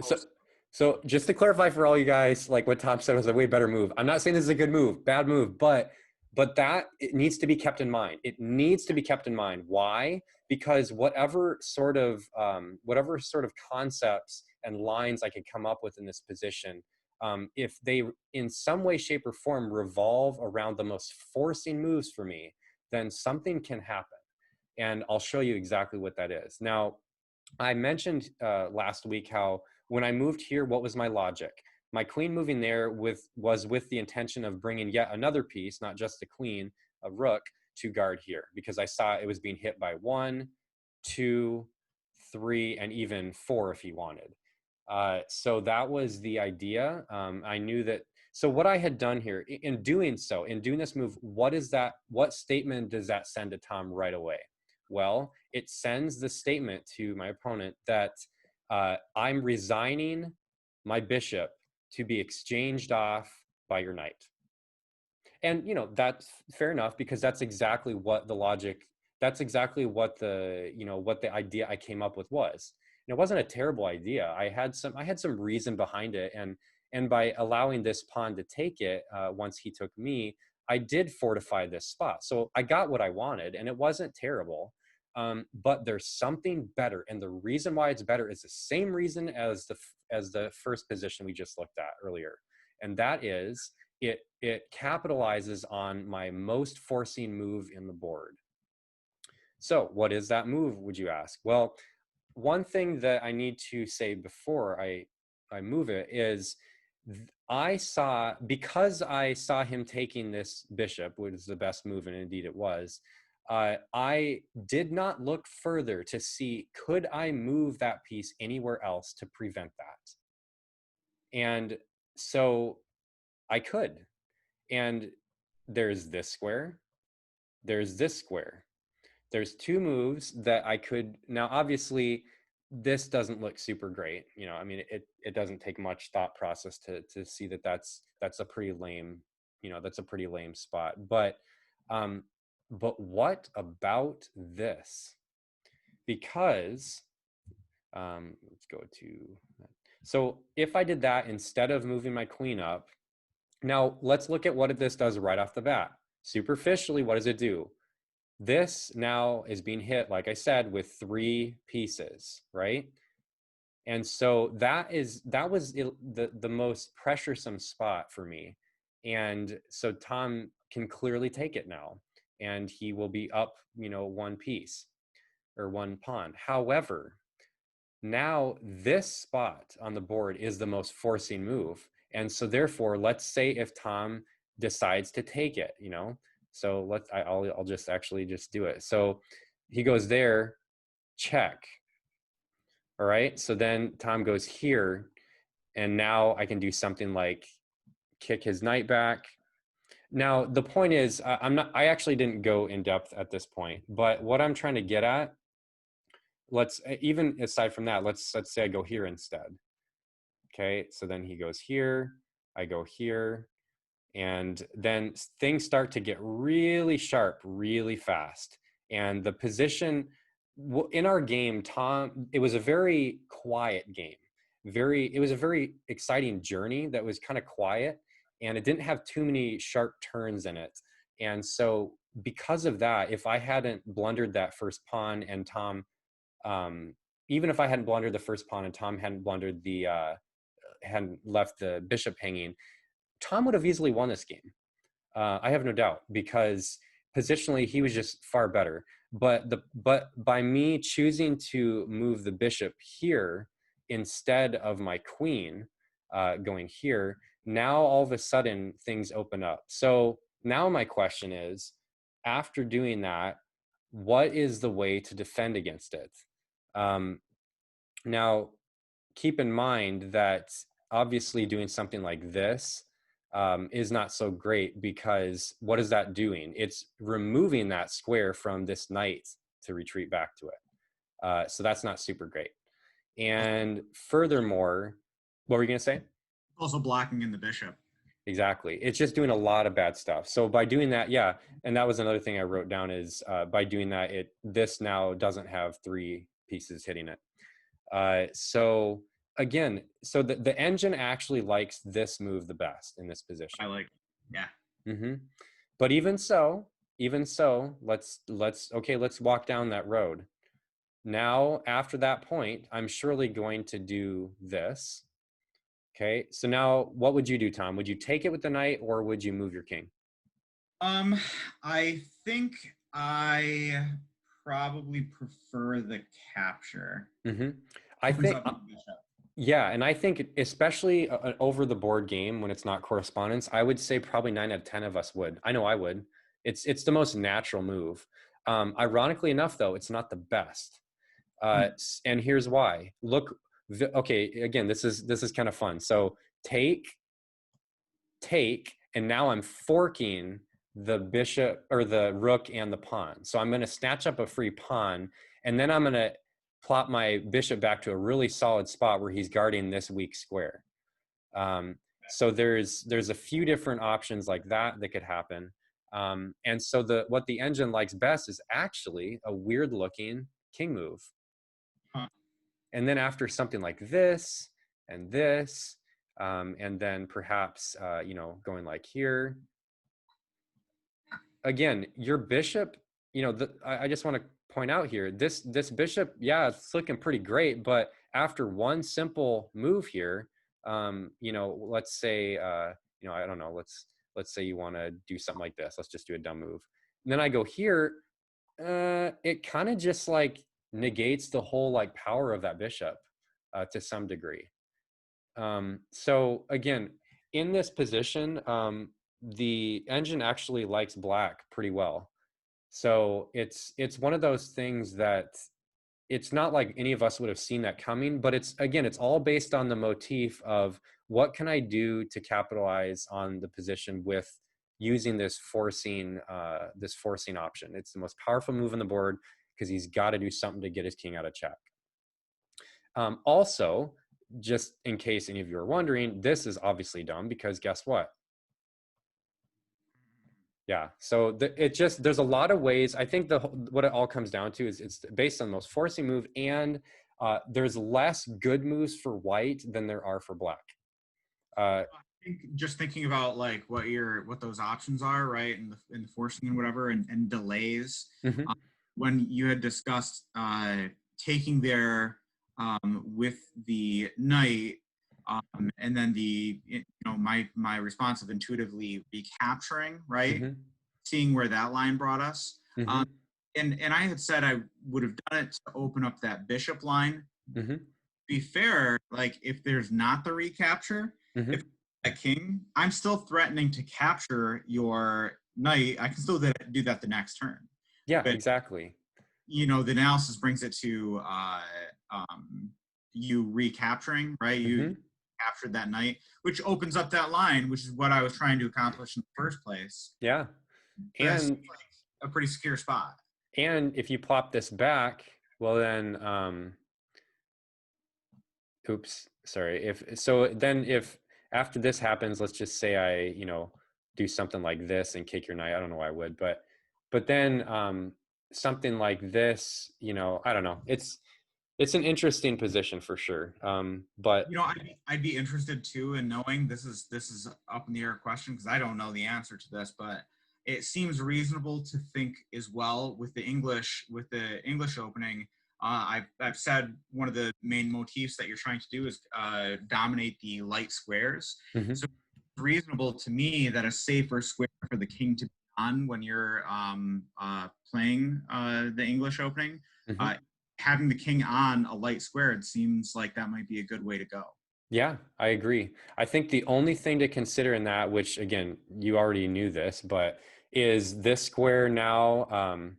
So just to clarify for all you guys, like what Tom said was a way better move. I'm not saying this is a good move, bad move, but that it needs to be kept in mind. It needs to be kept in mind. Why? Because whatever sort of concepts and lines I could come up with in this position, if they in some way, shape, or form revolve around the most forcing moves for me, then something can happen. And I'll show you exactly what that is. Now, I mentioned last week how when I moved here, what was my logic? My queen moving there was with the intention of bringing yet another piece, not just a queen, a rook, to guard here, because I saw it was being hit by 1, 2, 3, and even 4 if he wanted. So that was the idea. I knew that. So what I had done here in doing this move, what statement does that send to Tom right away? Well, it sends the statement to my opponent that I'm resigning my bishop to be exchanged off by your knight. And, that's fair enough, because that's exactly what the logic, that's exactly what the idea I came up with was. And it wasn't a terrible idea. I had some reason behind it. And by allowing this pawn to take it, once he took me, I did fortify this spot. So I got what I wanted, and it wasn't terrible. But there's something better, and the reason why it's better is the same reason as the first position we just looked at earlier, and that is it capitalizes on my most forcing move in the board. So what is that move, would you ask? Well, one thing that I need to say before I move it is because I saw him taking this bishop, which is the best move, and indeed it was, I did not look further to see, could I move that piece anywhere else to prevent that? And so I could. And there's this square, there's this square. There's two moves that I could, now obviously this doesn't look super great. I mean, it doesn't take much thought process to see that that's a pretty lame, that's a pretty lame spot. But what about this? Because let's go to, so if I did that instead of moving my queen up, now let's look at what this does right off the bat. Superficially, what does it do? This now is being hit, like I said, with 3 pieces, right? And so that was the most pressuresome spot for me. And so Tom can clearly take it now, and he will be up, 1 piece or 1 pawn. However, now this spot on the board is the most forcing move. And so therefore, let's say if Tom decides to take it, so I'll just actually just do it. So he goes there, check. All right. So then Tom goes here, and now I can do something like kick his knight back. Now, the point is, I actually didn't go in depth at this point, but what I'm trying to get at, even aside from that, let's say I go here instead. Okay, so then he goes here, I go here, and then things start to get really sharp really fast. And the position in our game, Tom, it was a very quiet game. It was a very exciting journey that was kind of quiet, and it didn't have too many sharp turns in it. And so because of that, if I hadn't blundered that first pawn and Tom, even if I hadn't blundered the first pawn and Tom hadn't blundered hadn't left the bishop hanging, Tom would have easily won this game. I have no doubt, because positionally he was just far better. But by me choosing to move the bishop here instead of my queen going here, now all of a sudden things open up. So now my question is, after doing that, what is the way to defend against it? Now, keep in mind that obviously doing something like this is not so great, because what is that doing? It's removing that square from this knight to retreat back to it. So that's not super great. And furthermore, what were you going to say? Also blocking in the bishop. Exactly. It's just doing a lot of bad stuff. So by doing that, yeah, and that was another thing I wrote down is by doing that, this now doesn't have 3 pieces hitting it. So again, so the engine actually likes this move the best in this position. I like, yeah. Mm-hmm. But even so, let's walk down that road. Now, after that point, I'm surely going to do this. Okay, so now what would you do, Tom? Would you take it with the knight, or would you move your king? I think I probably prefer the capture. Mm-hmm. I think, yeah, and I think especially an over the board game when it's not correspondence, I would say probably 9 out of 10 of us would. I know I would. It's the most natural move. Ironically enough, though, it's not the best. And here's why. Look, okay, again, this is kind of fun. So take, and now I'm forking the bishop or the rook and the pawn. So I'm going to snatch up a free pawn, and then I'm going to plop my bishop back to a really solid spot where he's guarding this weak square. So there's a few different options like that could happen. And so what the engine likes best is actually a weird looking king move. And then after something like this and this, and then perhaps, going like here, again, your bishop, I just want to point out here, this bishop, yeah, it's looking pretty great, but after one simple move here, let's say, I don't know, let's say you want to do something like this. Let's just do a dumb move. And then I go here, it kind of just like negates the whole like power of that bishop to some degree. So again, in this position, the engine actually likes black pretty well. So it's one of those things that it's not like any of us would have seen that coming, but it's all based on the motif of what can I do to capitalize on the position with using this forcing option. It's the most powerful move on the board because he's got to do something to get his king out of check. Also, just in case any of you are wondering, this is obviously dumb because guess what? Yeah, so there's a lot of ways. I think what it all comes down to is it's based on the most forcing move, and there's less good moves for white than there are for black. I think just thinking about like what those options are, right, in the forcing and whatever, and delays. Mm-hmm. When you had discussed taking there with the knight, and then my response of intuitively recapturing, right, Mm-hmm. seeing where that line brought us. Mm-hmm. And I had said I would have done it to open up that bishop line. Mm-hmm. Be fair, like if there's not the recapture, mm-hmm. if a king, I'm still threatening to capture your knight. I can still do that the next turn. Yeah, but, exactly. The analysis brings it to you recapturing, right? Mm-hmm. You captured that knight, which opens up that line, which is what I was trying to accomplish in the first place. Yeah, and like a pretty secure spot. And if you plop this back, well then, oops, sorry. If after this happens, let's just say I, do something like this and kick your knight. I don't know why I would, but then something like this, I don't know. It's an interesting position for sure. But I'd be interested too in knowing, this is up in the air question because I don't know the answer to this, but it seems reasonable to think as well with the English opening. I've said one of the main motifs that you're trying to do is dominate the light squares. Mm-hmm. So it's reasonable to me that a safer square for the king to be on when you're playing the English opening. Mm-hmm. Having the king on a light square, it seems like that might be a good way to go. Yeah, I agree. I think the only thing to consider in that, which again, you already knew this, but is this square now,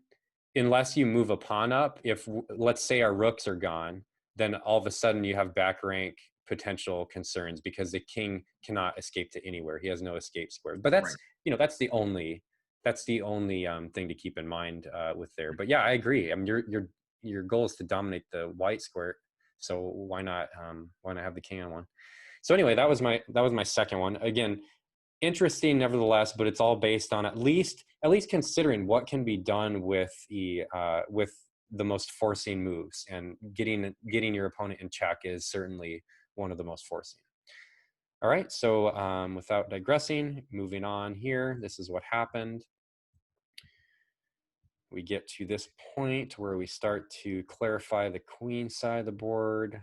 unless you move a pawn up, if let's say our rooks are gone, then all of a sudden you have back rank potential concerns because the king cannot escape to anywhere. He has no escape squares. But that's, you know, that's the only thing to keep in mind with there. But yeah, I agree. I mean, your goal is to dominate the white square, so why not have the king on one? So anyway, that was my second one. Again, interesting nevertheless, but it's all based on at least considering what can be done with the most forcing moves, and getting your opponent in check is certainly one of the most forcing. All right, so without digressing, moving on here, this is what happened. We get to this point where we start to clarify the queen side of the board,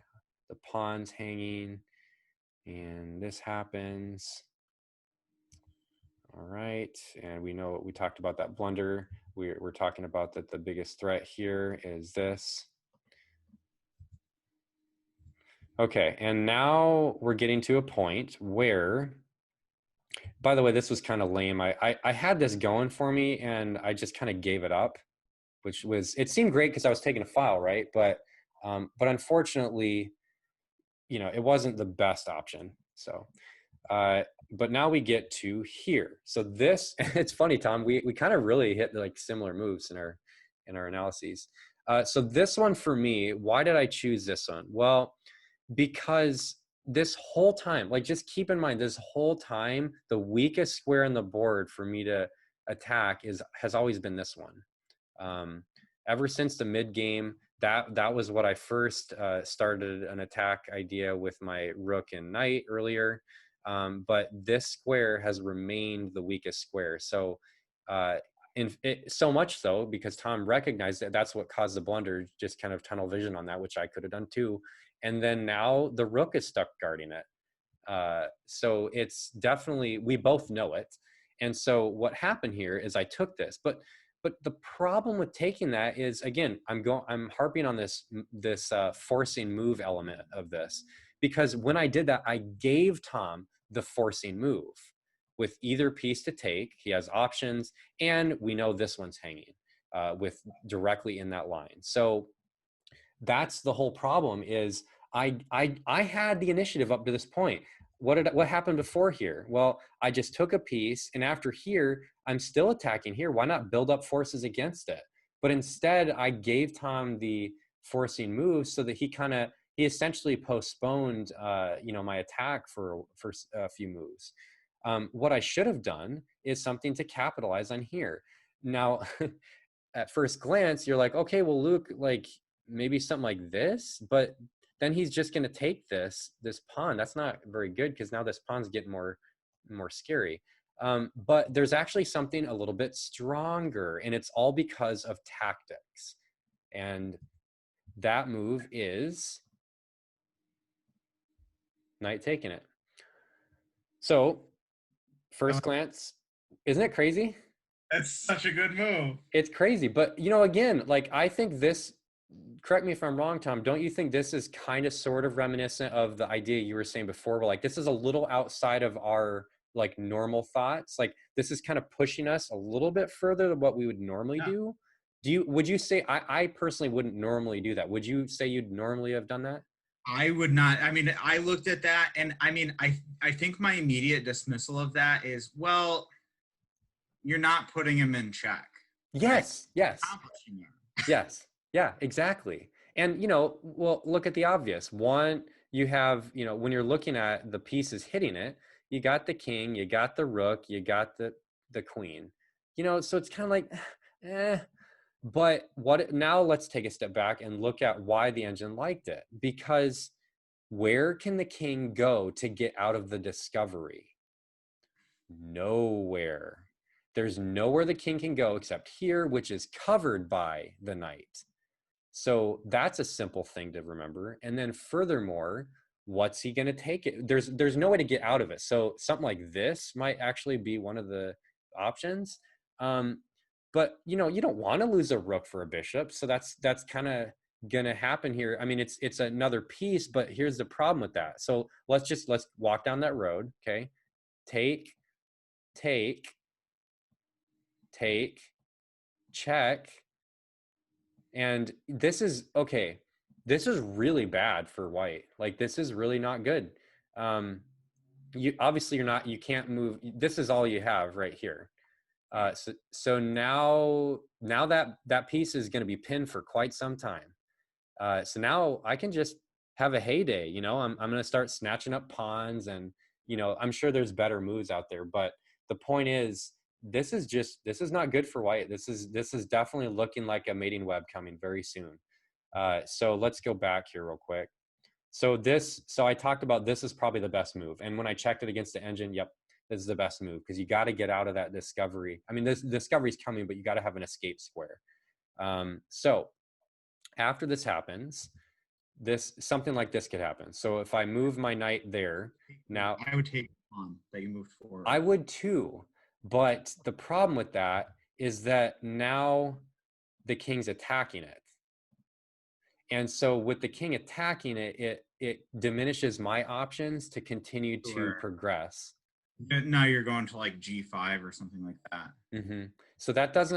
the pawns hanging, and this happens. All right, and we know we talked about that blunder. We're talking about that the biggest threat here is this. Okay, and now we're getting to a point where, by the way, this was kind of lame. I had this going for me and I just kind of gave it up, which was, it seemed great because I was taking a file, right? But unfortunately, you know, it wasn't the best option. So, but now we get to here. So this, it's funny, Tom, we kind of really hit like similar moves in our analyses. So this one for me, why did I choose this one? Well, because this whole time, like, just keep in mind, this whole time, the weakest square on the board for me to attack has always been this one. Ever since the mid game, that was what I first started an attack idea with my rook and knight earlier. But this square has remained the weakest square. So so much so because Tom recognized that that's what caused the blunder, just kind of tunnel vision on that, which I could have done too. And then now the rook is stuck guarding it. So it's definitely, we both know it. And so what happened here is I took this, but the problem with taking that is, again, I'm harping on this forcing move element of this, because when I did that, I gave Tom the forcing move with either piece to take. He has options, and we know this one's hanging with directly in that line. So that's the whole problem. Is I had the initiative up to this point. What happened before here? Well, I just took a piece, and after here, I'm still attacking here. Why not build up forces against it? But instead, I gave Tom the forcing move so that he essentially postponed, you know, my attack for a few moves. What I should have done is something to capitalize on here. Now, at first glance, you're like, okay, well, Luke, like maybe something like this, but then he's just going to take this pawn. That's not very good, because now this pawn's getting more scary. But there's actually something a little bit stronger, and it's all because of tactics. And that move is knight taking it. So first glance, isn't it crazy? That's such a good move. It's crazy. But, you know, again, like, I think this, correct me if I'm wrong, Tom, don't you think this is kind of sort of reminiscent of the idea you were saying before, where like this is a little outside of our like normal thoughts? Like, this is kind of pushing us a little bit further than what we would normally do. Would you say, I personally wouldn't normally do that. Would you say you'd normally have done that? I would not. I mean, I looked at that, and I mean, I think my immediate dismissal of that is, well, you're not putting him in check. Yes, right? yes. Yes, yeah, exactly. And, you know, well, look at the obvious. One, you have, you know, when you're looking at the pieces hitting it, you got the king, you got the rook, you got the queen. You know, so it's kind of like, eh. But now let's take a step back and look at why the engine liked it. Because where can the king go to get out of the discovery? Nowhere. There's nowhere the king can go except here, which is covered by the knight. So that's a simple thing to remember. And then furthermore, what's he going to take it? There's no way to get out of it. So something like this might actually be one of the options. But, you know, you don't want to lose a rook for a bishop. So that's kind of going to happen here. I mean, it's another piece, but here's the problem with that. So let's walk down that road. Okay. Take, check. And this is, okay, this is really bad for white. Like, this is really not good. You obviously you can't move. This is all you have right here. So now that piece is going to be pinned for quite some time. So now I can just have a heyday. You know, I'm going to start snatching up pawns, and you know, I'm sure there's better moves out there. But the point is, this is not good for white. This is definitely looking like a mating web coming very soon. So let's go back here real quick. So I talked about this is probably the best move. And when I checked it against the engine, yep, this is the best move, because you got to get out of that discovery. I mean, this discovery is coming, but you got to have an escape square. So after this happens, something like this could happen. So if I move my knight there, now I would take on that you moved forward. I would too, but the problem with that is that now the king's attacking it. And so with the king attacking it, it diminishes my options to continue to progress. Now you're going to like G5 or something like that. Mm-hmm. So that's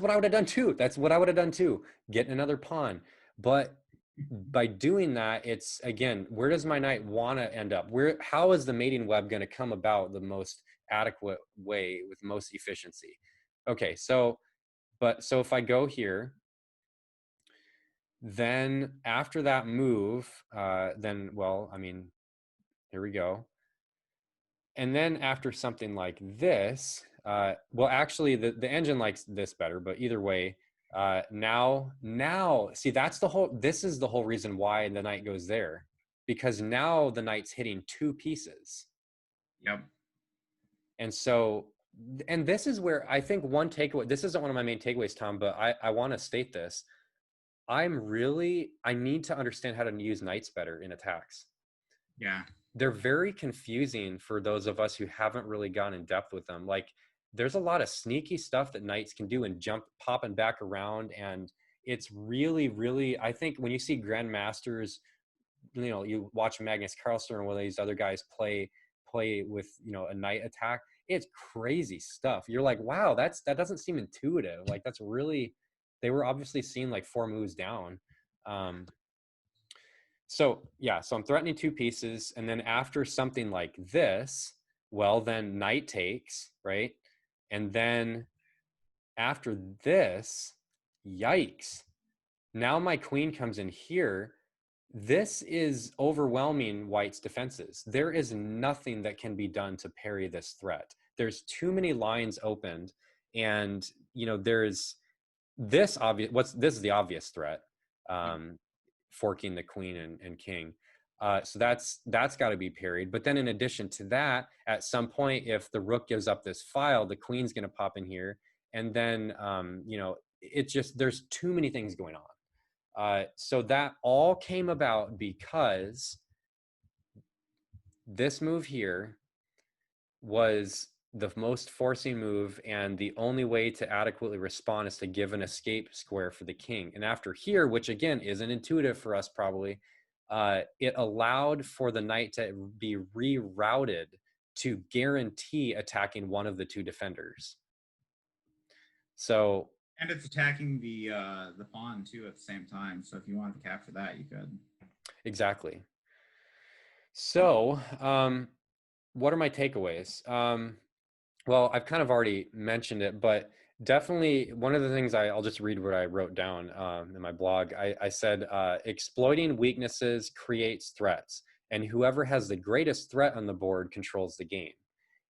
what I would have done too. That's what I would have done too. Get another pawn. But by doing that, it's, again, where does my knight want to end up? How is the mating web going to come about the most adequate way with most efficiency? Okay, so if I go here, then after that move, well, I mean, here we go. And then after something like this, well, actually the engine likes this better, but either way, now, see, this is the whole reason why the knight goes there, because now the knight's hitting two pieces. Yep. And so, and this is where I think one takeaway, this isn't one of my main takeaways, Tom, but I want to state this. I need to understand how to use knights better in attacks. Yeah. They're very confusing for those of us who haven't really gone in depth with them. Like, there's a lot of sneaky stuff that knights can do and popping back around. And it's really, really, I think when you see grandmasters, you know, you watch Magnus Carlsen or one of these other guys play with, you know, a knight attack, it's crazy stuff. You're like, wow, that doesn't seem intuitive. Like, that's really, they were obviously seeing like 4 moves down. So yeah, so I'm threatening 2 pieces. And then after something like this, well, then knight takes, right? And then after this, yikes. Now my queen comes in here. This is overwhelming white's defenses. There is nothing that can be done to parry this threat. There's too many lines opened, and you know, there's this is the obvious threat, forking the queen and king. So that's got to be parried. But then in addition to that, at some point, if the rook gives up this file, the queen's going to pop in here, and then you know, it's just, there's too many things going on. So that all came about because this move here was the most forcing move, and the only way to adequately respond is to give an escape square for the king. And after here, which again isn't intuitive for us probably, it allowed for the knight to be rerouted to guarantee attacking one of the 2 defenders. So, and it's attacking the pawn too at the same time. So if you wanted to capture that, you could. Exactly. So what are my takeaways? Well, I've kind of already mentioned it, but definitely one of the things I'll just read what I wrote down in my blog. I said, exploiting weaknesses creates threats, and whoever has the greatest threat on the board controls the game.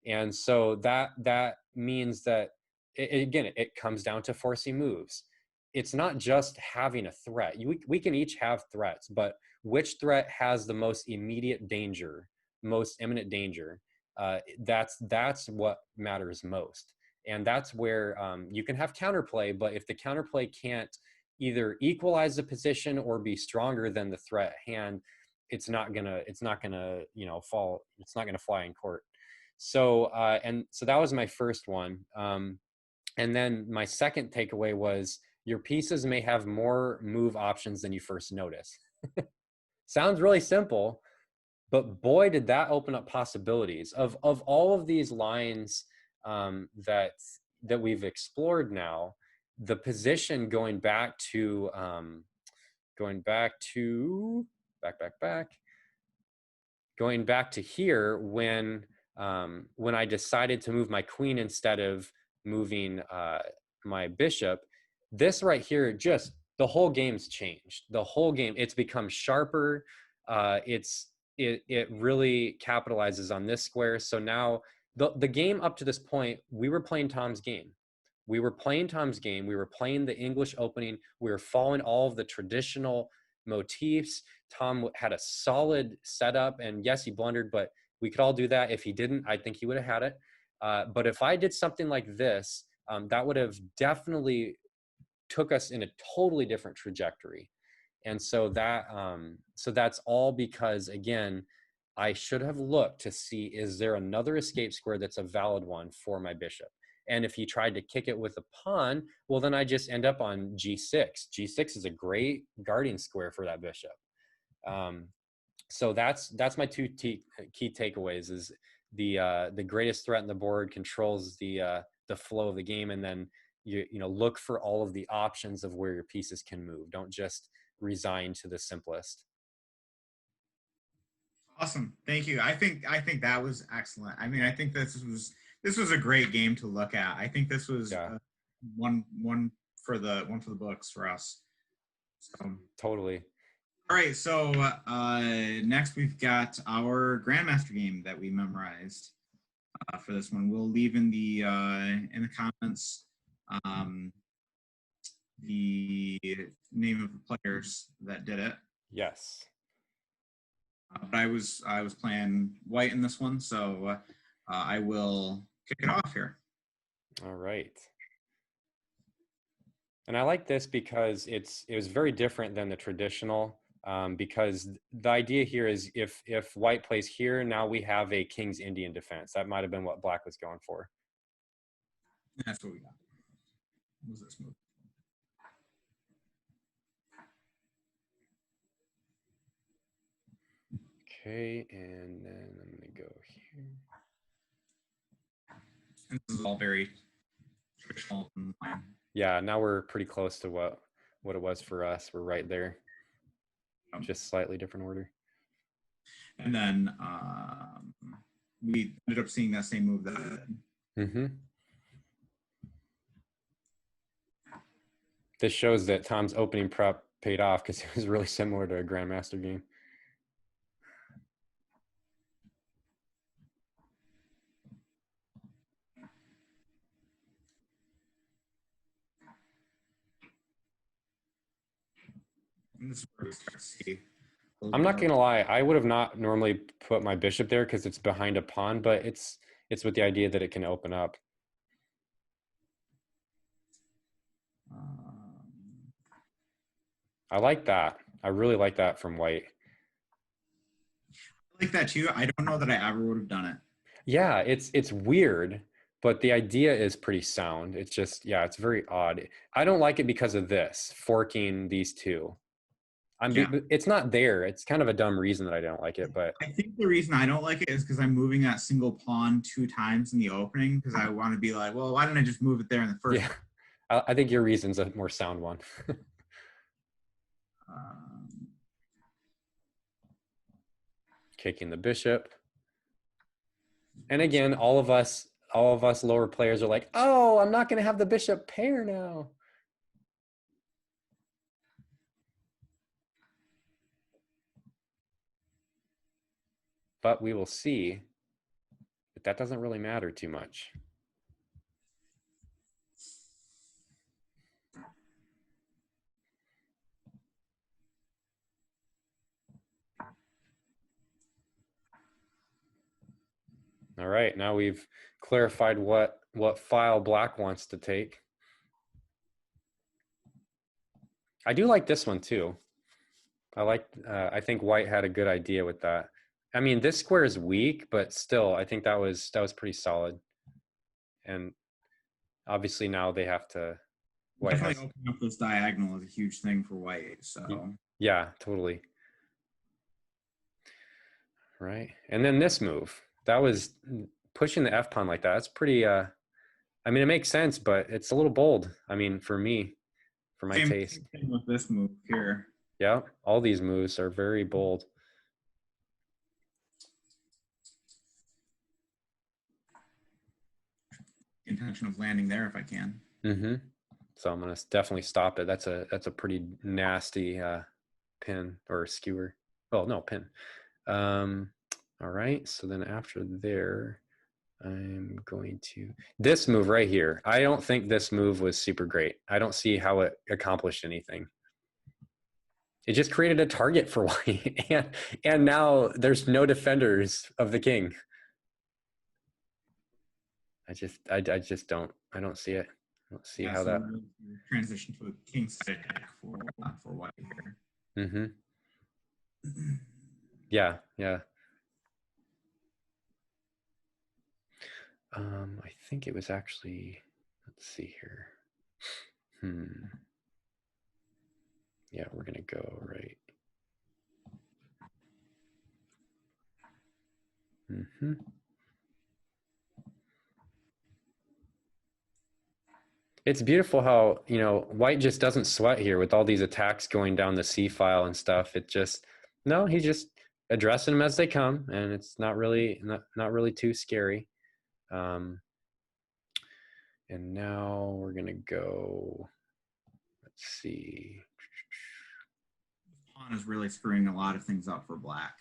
And so that means that, again, it comes down to forcing moves. It's not just having a threat. We can each have threats, but which threat has the most immediate danger, most imminent danger? That's what matters most. And that's where you can have counterplay, but if the counterplay can't either equalize the position or be stronger than the threat at hand, it's not gonna you know, fall. It's not gonna fly in court. So and so that was my first one. And then my second takeaway was, your pieces may have more move options than you first notice. Sounds really simple, but boy, did that open up possibilities of all of these lines that we've explored now. The position going back to going back to going back to here when I decided to move my queen instead of moving my bishop, this right here, just the whole game's changed. The whole game, it's become sharper. It really capitalizes on this square. So now the game up to this point, we were playing Tom's game. We were playing Tom's game. We were playing the English opening. We were following all of the traditional motifs. Tom had a solid setup, and yes, he blundered, but we could all do that. If he didn't, I think he would have had it. But if I did something like this, that would have definitely took us in a totally different trajectory. And so that's all because, again, I should have looked to see, is there another escape square that's a valid one for my bishop? And if he tried to kick it with a pawn, well, then I just end up on g6. G6 is a great guarding square for that bishop. So that's my two key takeaways: is the greatest threat in the board controls the flow of the game, and then you look for all of the options of where your pieces can move. Don't just resign to the simplest. Awesome, thank you. I think that was excellent. I mean, I think this was a great game to look at. I think this was one for the books for us. So totally. All right, so next we've got our Grandmaster game that we memorized for this one. We'll leave in the comments the name of the players that did it. Yes. But I was playing white in this one, so I will kick it off here. All right. And I like this because it was very different than the traditional. Because the idea here is if white plays here, now we have a King's Indian defense. That might have been what black was going for. That's what we got. What was this move? Okay, and then I'm going to go here. And this is all very traditional. Yeah, now we're pretty close to what it was for us. We're right there. Just slightly different order. And then we ended up seeing that same move that I did. Mm-hmm. This shows that Tom's opening prep paid off because it was really similar to a Grandmaster game. I'm not gonna lie, I would have not normally put my bishop there because it's behind a pawn, but it's with the idea that it can open up. I like that. I really like that from white. I like that too. I don't know that I ever would have done it. Yeah, it's weird, but the idea is pretty sound. It's just, yeah, it's very odd. I don't like it because of this, forking these two. It's not there. It's kind of a dumb reason that I don't like it, but I think the reason I don't like it is because I'm moving that single pawn 2 times in the opening because I want to be like, well, why didn't I just move it there in the first? Yeah, I think your reason's a more sound one. Kicking the bishop, and again, all of us lower players are like, oh, I'm not going to have the bishop pair now. But we will see that doesn't really matter too much. All right, now we've clarified what file black wants to take. I do like this one too. I think white had a good idea with that. I mean, this square is weak, but still, I think that was pretty solid. And obviously now they have to. Definitely opening up this diagonal is a huge thing for white. So yeah, totally. Right, and then this move, that was pushing the F pawn like that. That's pretty. I mean, it makes sense, but it's a little bold. I mean, for me, for my taste. Same thing with this move here. Yeah, all these moves are very bold. Intention of landing there if I can. Mm-hmm. So I'm gonna definitely stop it. That's a pretty nasty pin or skewer. Well, no, pin. All right, so then after there, I'm going to, this move right here, I don't think this move was super great. I don't see how it accomplished anything. It just created a target for white, and now there's no defenders of the king. I just don't see it. I don't see how so that. Transition to a king side attack for white here. Mm-hmm. Yeah, yeah. I think it was actually, let's see here. Yeah, we're gonna go right. It's beautiful how, you know, white just doesn't sweat here with all these attacks going down the C file and stuff. It just, no, he's just addressing them as they come, and it's not really too scary. And now we're gonna go, let's see. Pawn is really screwing a lot of things up for black.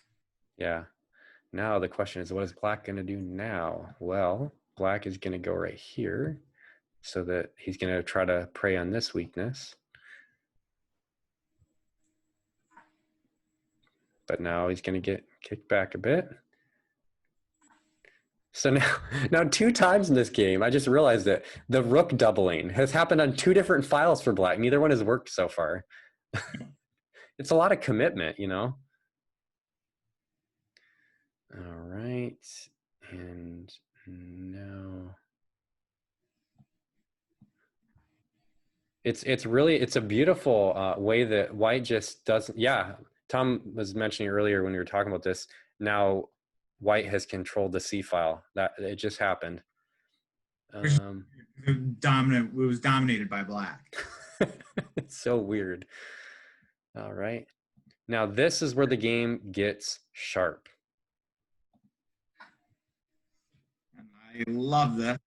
Yeah. Now the question is, what is black gonna do now? Well, black is gonna go right here so that he's gonna try to prey on this weakness. But now he's gonna get kicked back a bit. So now 2 times in this game, I just realized that the rook doubling has happened on 2 different files for black. Neither one has worked so far. It's a lot of commitment, you know? All right. And now it's a beautiful way that white just doesn't. Yeah, Tom was mentioning earlier when we were talking about this. Now white has controlled the C file. That it just happened. It was dominated by black. It's so weird. All right. Now this is where the game gets sharp. And I love this.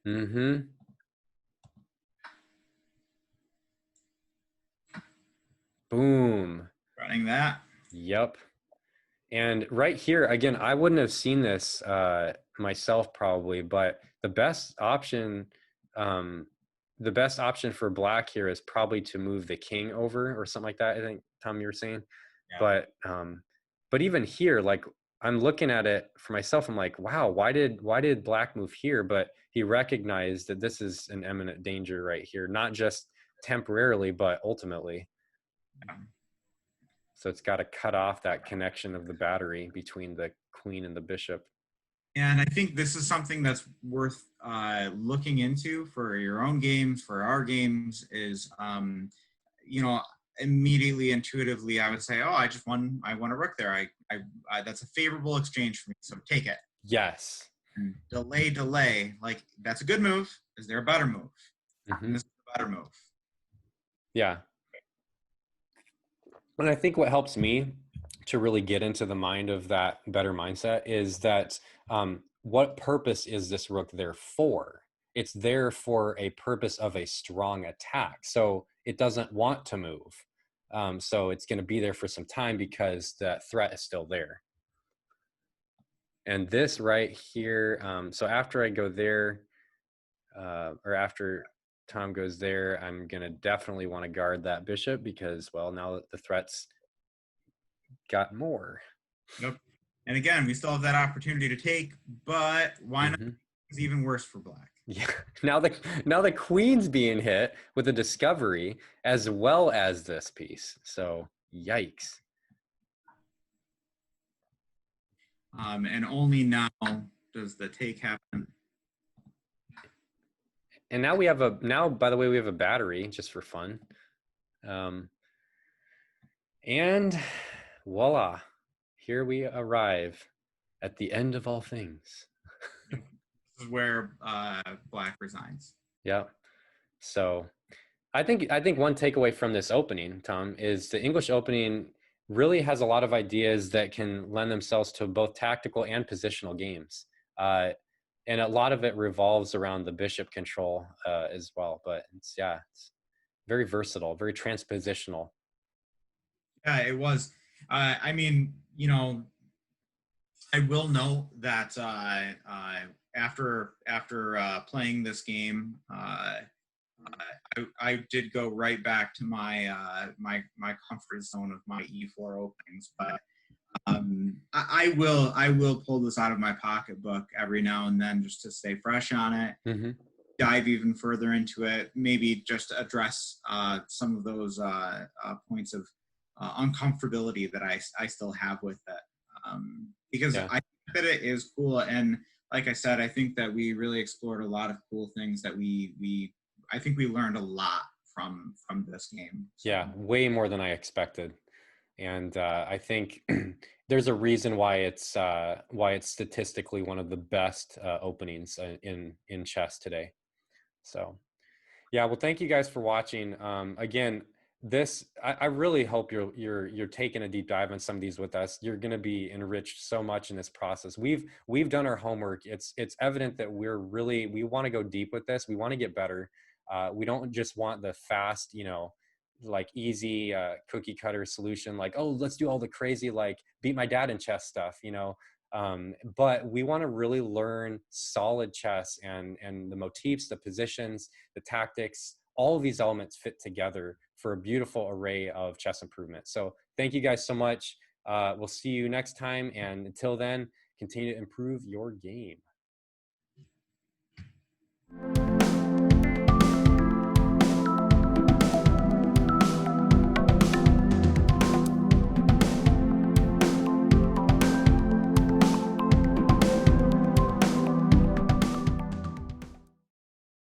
Mm-hmm. Boom. Running that. Yep. And right here, again, I wouldn't have seen this myself probably, but the best option for black here is probably to move the king over or something like that. I think, Tom, you were saying. Yeah. But even here, like I'm looking at it for myself, I'm like, wow, why did black move here? But he recognized that this is an imminent danger right here, not just temporarily, but ultimately. Yeah. So it's got to cut off that connection of the battery between the queen and the bishop. And I think this is something that's worth looking into for your own games, for our games, is, you know, immediately, intuitively, I would say, oh, I won a rook there. I that's a favorable exchange for me, so take it. Yes. And delay, like that's a good move. Is there a better move? Mm-hmm. This is a better move. Yeah. And I think what helps me to really get into the mind of that better mindset is that what purpose is this rook there for? It's there for a purpose of a strong attack. So it doesn't want to move. So it's going to be there for some time because that threat is still there. And this right here, so after I go there, or after Tom goes there, I'm going to definitely want to guard that bishop because, well, now that the threat's got more. Yep. And again, we still have that opportunity to take, but why not? It's even worse for black. Yeah. Now the queen's being hit with a discovery as well as this piece. So yikes. And only now does the take happen. And now we have by the way, we have a battery just for fun. And voila, here we arrive at the end of all things. This is where black resigns. Yeah. So I think one takeaway from this opening, Tom, is the English opening really has a lot of ideas that can lend themselves to both tactical and positional games. And a lot of it revolves around the bishop control as well. But it's very versatile, very transpositional. Yeah, it was. I mean, you know, I will note that after playing this game, I did go right back to my comfort zone of my E4 openings, but I will pull this out of my pocketbook every now and then just to stay fresh on it. Mm-hmm. Dive even further into it, maybe just address some of those points of uncomfortability that I still have with it, because I think that it is cool. And like I said, I think that we really explored a lot of cool things that I think we learned a lot from this game. So. Yeah, way more than I expected. And I think there's a reason why it's statistically one of the best openings in chess today. So, yeah. Well, thank you guys for watching. Again, I really hope you're taking a deep dive on some of these with us. You're going to be enriched so much in this process. We've done our homework. It's evident that we want to go deep with this. We want to get better. We don't just want the fast, like easy cookie cutter solution, like, oh, let's do all the crazy, like beat my dad in chess stuff, but we want to really learn solid chess and the motifs, the positions, the tactics, all of these elements fit together for a beautiful array of chess improvement. So thank you guys so much. We'll see you next time. And until then, continue to improve your game.